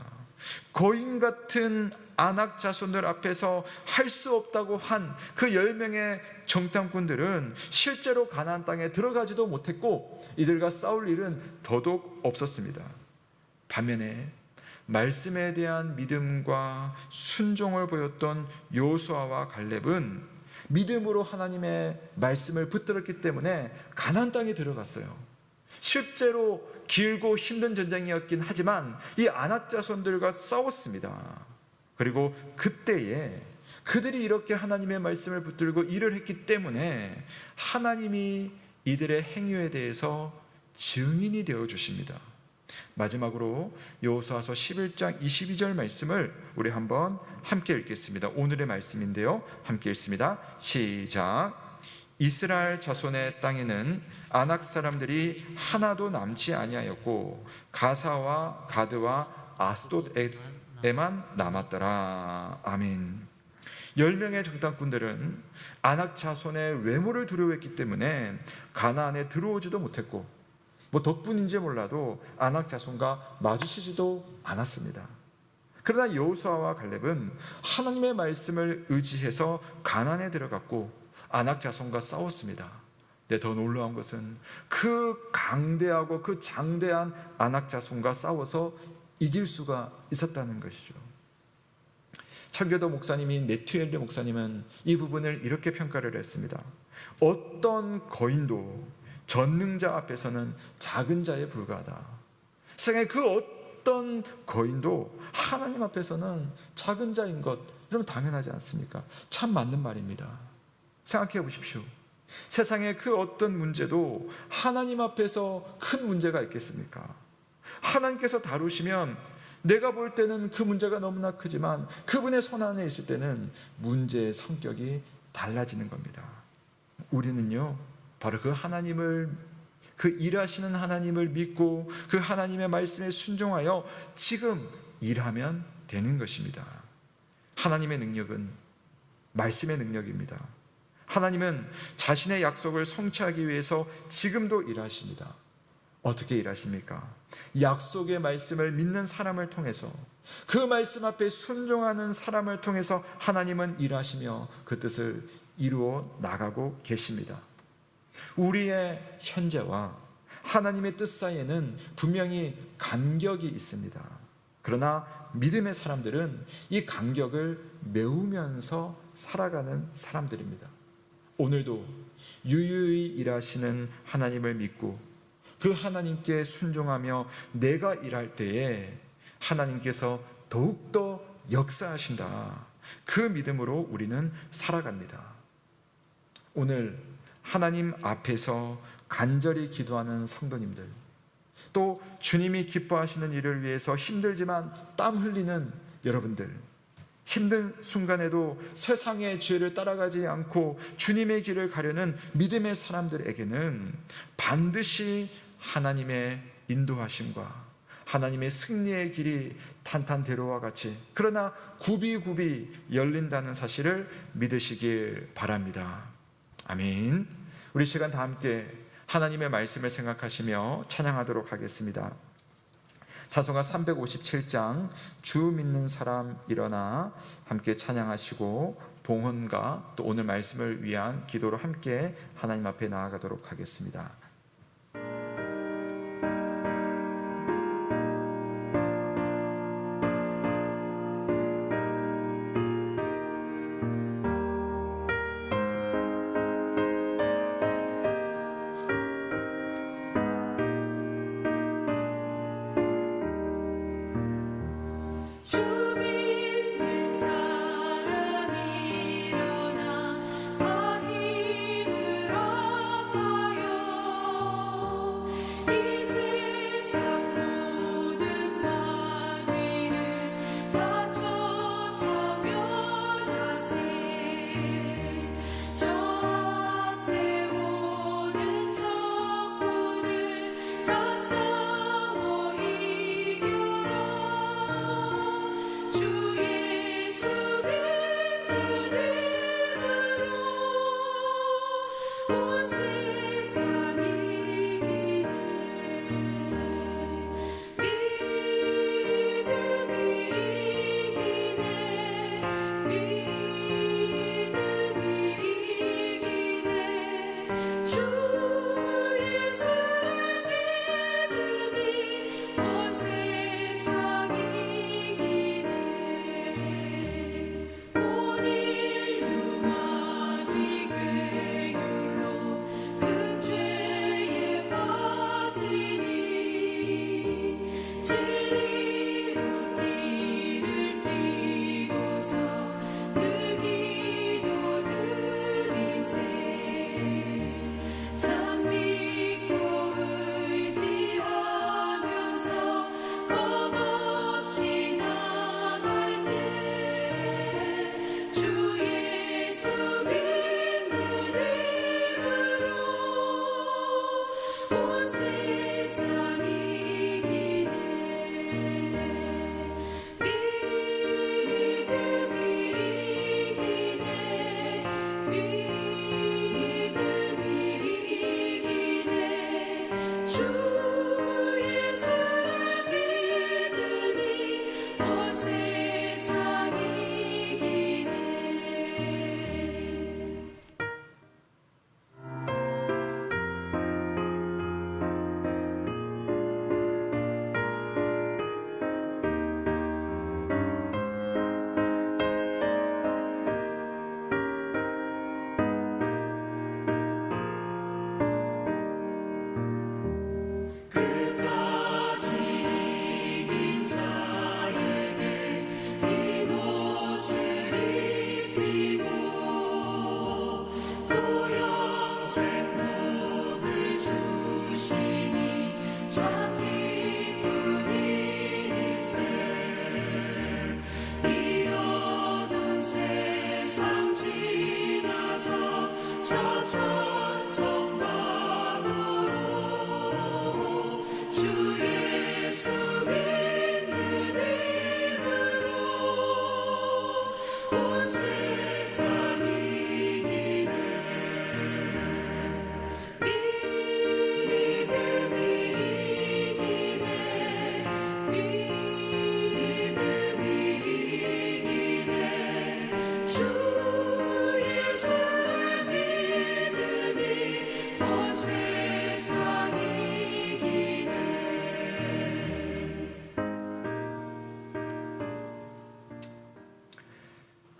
거인 같은 아낙 자손들 앞에서 할 수 없다고 한 그 10명의 정탐꾼들은 실제로 가나안 땅에 들어가지도 못했고 이들과 싸울 일은 더더욱 없었습니다. 반면에 말씀에 대한 믿음과 순종을 보였던 여호수아와 갈렙은 믿음으로 하나님의 말씀을 붙들었기 때문에 가나안 땅에 들어갔어요. 실제로 길고 힘든 전쟁이었긴 하지만 이 아낙 자손들과 싸웠습니다. 그리고 그때에 그들이 이렇게 하나님의 말씀을 붙들고 일을 했기 때문에 하나님이 이들의 행위에 대해서 증인이 되어 주십니다. 마지막으로 여호수아서 11장 22절 말씀을 우리 한번 함께 읽겠습니다. 오늘의 말씀인데요, 함께 읽습니다. 시작. 이스라엘 자손의 땅에는 아낙 사람들이 하나도 남지 아니하였고 가사와 가드와 아스돗에만 남았더라. 아멘. 10명의 정탐꾼들은 아낙 자손의 외모를 두려워했기 때문에 가나안에 들어오지도 못했고 덕분인지 몰라도 아낙 자손과 마주치지도 않았습니다. 그러나 여호수아와 갈렙은 하나님의 말씀을 의지해서 가나안에 들어갔고 아낙 자손과 싸웠습니다. 근데 더 놀라운 것은 그 강대하고 그 장대한 아낙 자손과 싸워서 이길 수가 있었다는 것이죠. 청교도 목사님인 매튜엘리 목사님은 이 부분을 이렇게 평가를 했습니다. 어떤 거인도 전능자 앞에서는 작은 자에 불과하다. 세상에 그 어떤 거인도 하나님 앞에서는 작은 자인 것, 여러분 당연하지 않습니까? 참 맞는 말입니다. 생각해 보십시오. 세상에 그 어떤 문제도 하나님 앞에서 큰 문제가 있겠습니까? 하나님께서 다루시면 내가 볼 때는 그 문제가 너무나 크지만 그분의 손 안에 있을 때는 문제의 성격이 달라지는 겁니다. 우리는요, 바로 그 하나님을, 그 일하시는 하나님을 믿고 그 하나님의 말씀에 순종하여 지금 일하면 되는 것입니다. 하나님의 능력은 말씀의 능력입니다. 하나님은 자신의 약속을 성취하기 위해서 지금도 일하십니다. 어떻게 일하십니까? 약속의 말씀을 믿는 사람을 통해서, 그 말씀 앞에 순종하는 사람을 통해서 하나님은 일하시며 그 뜻을 이루어 나가고 계십니다. 우리의 현재와 하나님의 뜻 사이에는 분명히 간격이 있습니다. 그러나 믿음의 사람들은 이 간격을 메우면서 살아가는 사람들입니다. 오늘도 유유히 일하시는 하나님을 믿고 그 하나님께 순종하며 내가 일할 때에 하나님께서 더욱더 역사하신다, 그 믿음으로 우리는 살아갑니다. 오늘 하나님 앞에서 간절히 기도하는 성도님들, 또 주님이 기뻐하시는 일을 위해서 힘들지만 땀 흘리는 여러분들, 힘든 순간에도 세상의 죄를 따라가지 않고 주님의 길을 가려는 믿음의 사람들에게는 반드시 하나님의 인도하심과 하나님의 승리의 길이 탄탄대로와 같이, 그러나 굽이굽이 열린다는 사실을 믿으시길 바랍니다. 아멘. 우리 시간 다 함께 하나님의 말씀을 생각하시며 찬양하도록 하겠습니다. 찬송가 357장 주 믿는 사람 일어나 함께 찬양하시고 봉헌과 또 오늘 말씀을 위한 기도로 함께 하나님 앞에 나아가도록 하겠습니다. 주 믿는 사람 일어나 다 힘을 합하여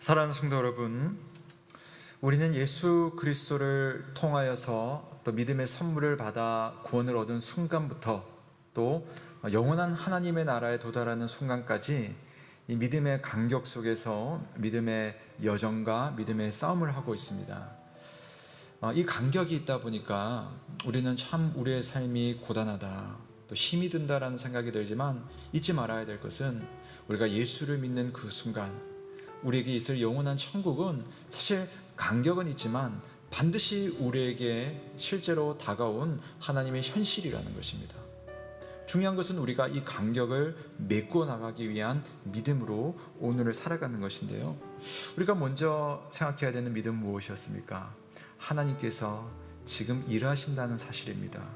사랑하는 성도 여러분, 우리는 예수 그리스도를 통하여서 또 믿음의 선물을 받아 구원을 얻은 순간부터 또 영원한 하나님의 나라에 도달하는 순간까지 이 믿음의 간격 속에서 믿음의 여정과 믿음의 싸움을 하고 있습니다. 이 간격이 있다 보니까 우리는 참 우리의 삶이 고단하다, 또 힘이 든다라는 생각이 들지만 잊지 말아야 될 것은 우리가 예수를 믿는 그 순간 우리에게 있을 영원한 천국은 사실 간격은 있지만 반드시 우리에게 실제로 다가온 하나님의 현실이라는 것입니다. 중요한 것은 우리가 이 간격을 메꿔 나가기 위한 믿음으로 오늘을 살아가는 것인데요, 우리가 먼저 생각해야 되는 믿음은 무엇이었습니까? 하나님께서 지금 일하신다는 사실입니다.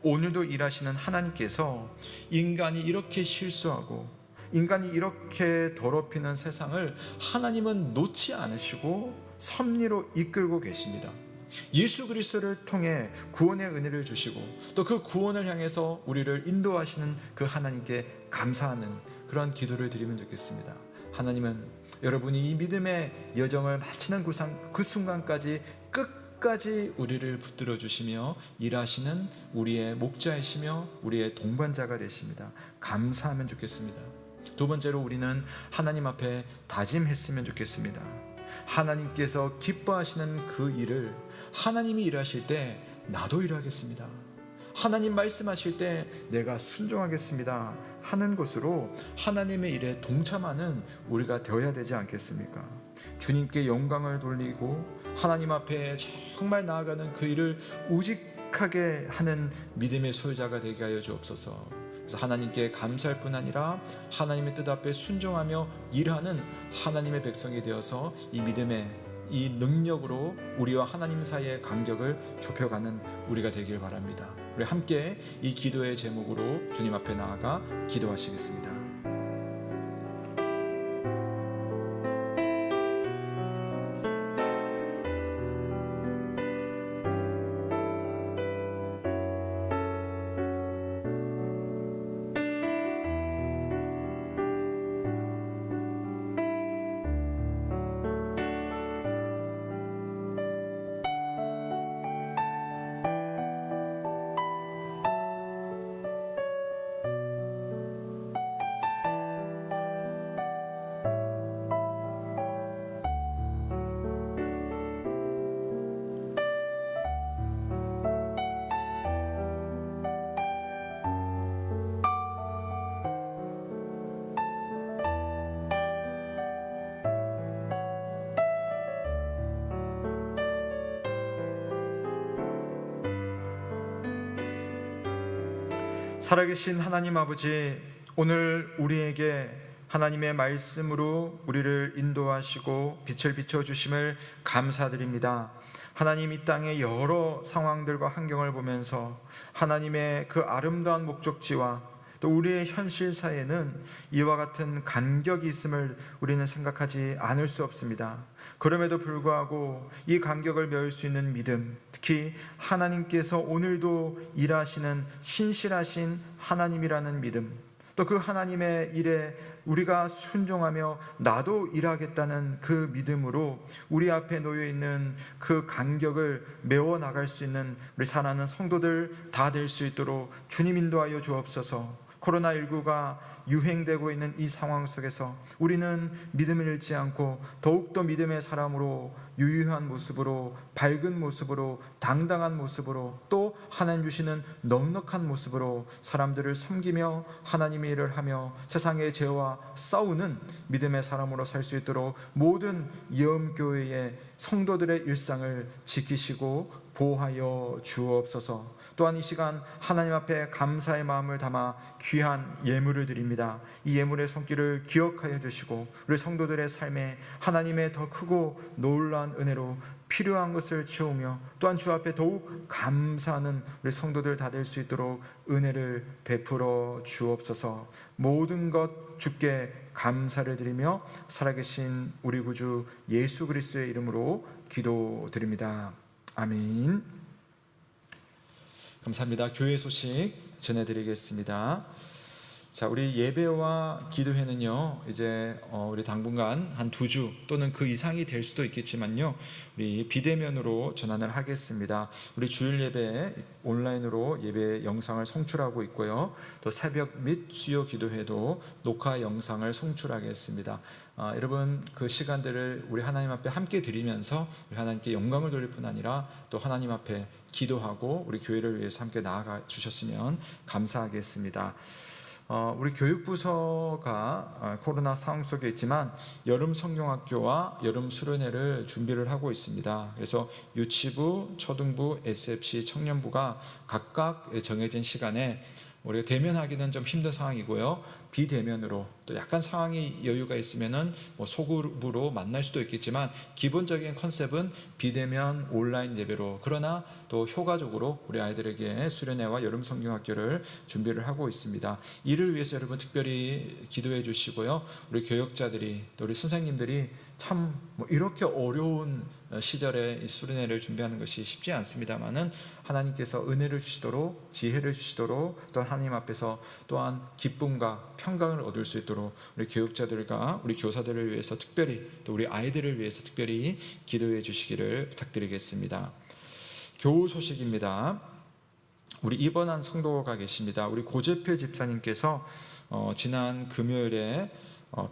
오늘도 일하시는 하나님께서 인간이 이렇게 실수하고 인간이 이렇게 더럽히는 세상을 하나님은 놓지 않으시고 섭리로 이끌고 계십니다. 예수 그리스도를 통해 구원의 은혜를 주시고 또 그 구원을 향해서 우리를 인도하시는 그 하나님께 감사하는 그런 기도를 드리면 좋겠습니다. 하나님은 여러분이 이 믿음의 여정을 마치는 그 순간까지 끝까지 우리를 붙들어 주시며 일하시는 우리의 목자이시며 우리의 동반자가 되십니다. 감사하면 좋겠습니다. 두 번째로 우리는 하나님 앞에 다짐했으면 좋겠습니다. 하나님께서 기뻐하시는 그 일을 하나님이 일하실 때 나도 일하겠습니다. 하나님 말씀하실 때 내가 순종하겠습니다 하는 것으로 하나님의 일에 동참하는 우리가 되어야 되지 않겠습니까? 주님께 영광을 돌리고 하나님 앞에 정말 나아가는 그 일을 우직하게 하는 믿음의 소유자가 되게 하여 주옵소서. 그래서 하나님께 감사할 뿐 아니라 하나님의 뜻 앞에 순종하며 일하는 하나님의 백성이 되어서 이 믿음의 이 능력으로 우리와 하나님 사이의 간격을 좁혀가는 우리가 되길 바랍니다. 우리 함께 이 기도의 제목으로 주님 앞에 나아가 기도하시겠습니다. 살아계신 하나님 아버지, 오늘 우리에게 하나님의 말씀으로 우리를 인도하시고 빛을 비춰주심을 감사드립니다. 하나님, 이 땅의 여러 상황들과 환경을 보면서 하나님의 그 아름다운 목적지와 또 우리의 현실 사이에는 이와 같은 간격이 있음을 우리는 생각하지 않을 수 없습니다. 그럼에도 불구하고 이 간격을 메울 수 있는 믿음, 특히 하나님께서 오늘도 일하시는 신실하신 하나님이라는 믿음, 또 그 하나님의 일에 우리가 순종하며 나도 일하겠다는 그 믿음으로 우리 앞에 놓여 있는 그 간격을 메워 나갈 수 있는 우리 사랑하는 성도들 다 될 수 있도록 주님 인도하여 주옵소서. 코로나19가 유행되고 있는 이 상황 속에서 우리는 믿음을 잃지 않고 더욱더 믿음의 사람으로 유유한 모습으로, 밝은 모습으로, 당당한 모습으로, 또 하나님 주시는 넉넉한 모습으로 사람들을 섬기며 하나님의 일을 하며 세상의 죄와 싸우는 믿음의 사람으로 살 수 있도록 모든 예언교회의 성도들의 일상을 지키시고 보호하여 주옵소서. 또한 이 시간 하나님 앞에 감사의 마음을 담아 귀한 예물을 드립니다. 이 예물의 손길을 기억하여 주시고 우리 성도들의 삶에 하나님의 더 크고 놀라운 은혜로 필요한 것을 채우며 또한 주 앞에 더욱 감사하는 우리 성도들 다 될 수 있도록 은혜를 베풀어 주옵소서. 모든 것 주께 감사를 드리며 살아계신 우리 구주 예수 그리스도의 이름으로 기도드립니다. 아멘. 감사합니다. 교회 소식 전해드리겠습니다. 자, 우리 예배와 기도회는요, 이제 우리 당분간 한 2주 또는 그 이상이 될 수도 있겠지만요, 우리 비대면으로 전환을 하겠습니다. 우리 주일 예배 온라인으로 예배 영상을 송출하고 있고요, 또 새벽 및 수요 기도회도 녹화 영상을 송출하겠습니다. 여러분, 그 시간들을 우리 하나님 앞에 함께 드리면서 우리 하나님께 영광을 돌릴 뿐 아니라 또 하나님 앞에 기도하고 우리 교회를 위해서 함께 나아가 주셨으면 감사하겠습니다. 우리 교육부서가 코로나 상황 속에 있지만 여름 성경학교와 여름 수련회를 준비를 하고 있습니다. 그래서 유치부, 초등부, SFC, 청년부가 각각 정해진 시간에 우리가 대면하기는 좀 힘든 상황이고요, 비대면으로 또 약간 상황이 여유가 있으면은 소그룹으로 만날 수도 있겠지만 기본적인 컨셉은 비대면 온라인 예배로, 그러나 또 효과적으로 우리 아이들에게 수련회와 여름 성경학교를 준비를 하고 있습니다. 이를 위해서 여러분 특별히 기도해 주시고요, 우리 교역자들이 또 우리 선생님들이 참 이렇게 어려운 시절에 이 수련회를 준비하는 것이 쉽지 않습니다만은 하나님께서 은혜를 주시도록, 지혜를 주시도록, 또 하나님 앞에서 또한 기쁨과 평강을 얻을 수 있도록 우리 교육자들과 우리 교사들을 위해서 특별히, 또 우리 아이들을 위해서 특별히 기도해 주시기를 부탁드리겠습니다. 교우 소식입니다. 우리 입원한 성도가 계십니다. 우리 고재필 집사님께서 지난 금요일에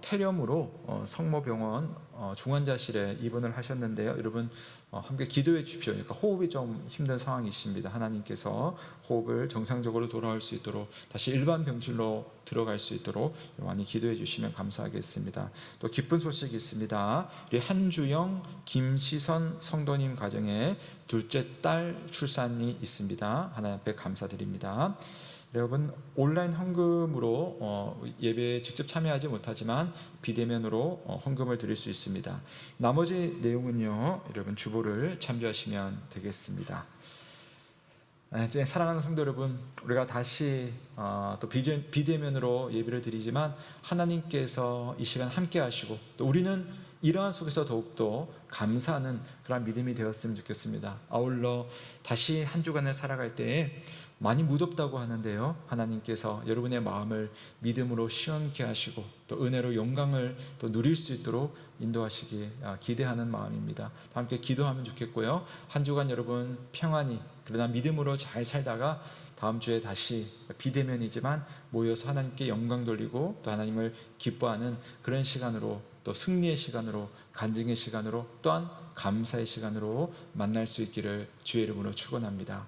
폐렴으로 성모병원 중환자실에 입원을 하셨는데요. 여러분 함께 기도해 주십시오. 그러니까 호흡이 좀 힘든 상황이십니다. 하나님께서 호흡을 정상적으로 돌아올 수 있도록, 다시 일반 병실로 들어갈 수 있도록 많이 기도해 주시면 감사하겠습니다. 또 기쁜 소식이 있습니다. 우리 한주영, 김시선 성도님 가정에 둘째 딸 출산이 있습니다. 하나님 앞에 감사드립니다. 여러분 온라인 헌금으로 예배에 직접 참여하지 못하지만 비대면으로 헌금을 드릴 수 있습니다. 나머지 내용은요, 여러분 주보를 참조하시면 되겠습니다. 이제 사랑하는 성도 여러분, 우리가 다시 또 비대면으로 예배를 드리지만 하나님께서 이 시간 함께 하시고, 또 우리는 이러한 속에서 더욱더 감사하는 그런 믿음이 되었으면 좋겠습니다. 아울러 다시 한 주간을 살아갈 때에 많이 무덥다고 하는데요, 하나님께서 여러분의 마음을 믿음으로 시원케 하시고 또 은혜로 영광을 또 누릴 수 있도록 인도하시기 기대하는 마음입니다. 함께 기도하면 좋겠고요, 한 주간 여러분 평안히, 그러나 믿음으로 잘 살다가 다음 주에 다시 비대면이지만 모여서 하나님께 영광 돌리고 또 하나님을 기뻐하는 그런 시간으로, 또 승리의 시간으로, 간증의 시간으로, 또한 감사의 시간으로 만날 수 있기를 주의 이름으로 축원합니다.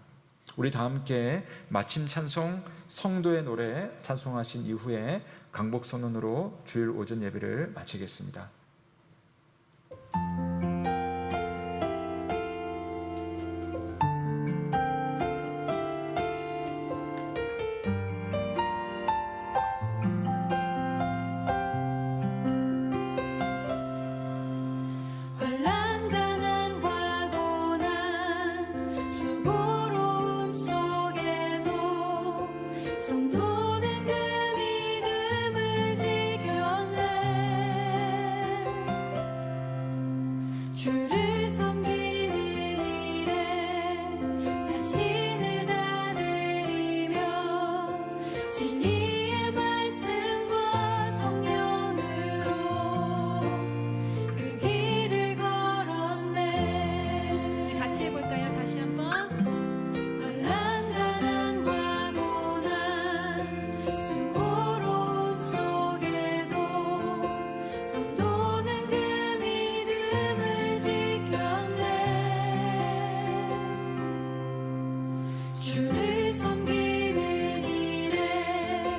우리 다 함께 마침 찬송 성도의 노래 찬송하신 이후에 강복 선언으로 주일 오전 예배를 마치겠습니다. 성도는 그 믿음을 지켰네. 주를 섬기는 일에 자신을 다 드리며 진리의 말씀과 성령으로 그 길을 걸었네. 우리 같이 해볼까요? 다시 한번. 주를 섬기는 일에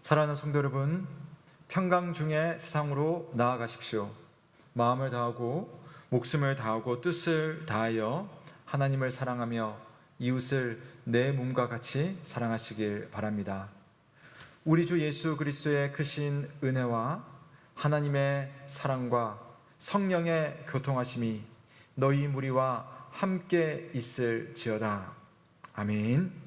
사랑하는 성도 여러분, 평강 중에 세상으로 나아가십시오. 마음을 다하고 목숨을 다하고 뜻을 다하여 하나님을 사랑하며 이웃을 내 몸과 같이 사랑하시길 바랍니다. 우리 주 예수 그리스도의 크신 은혜와 하나님의 사랑과 성령의 교통하심이 너희 무리와 함께 있을지어다. 아멘.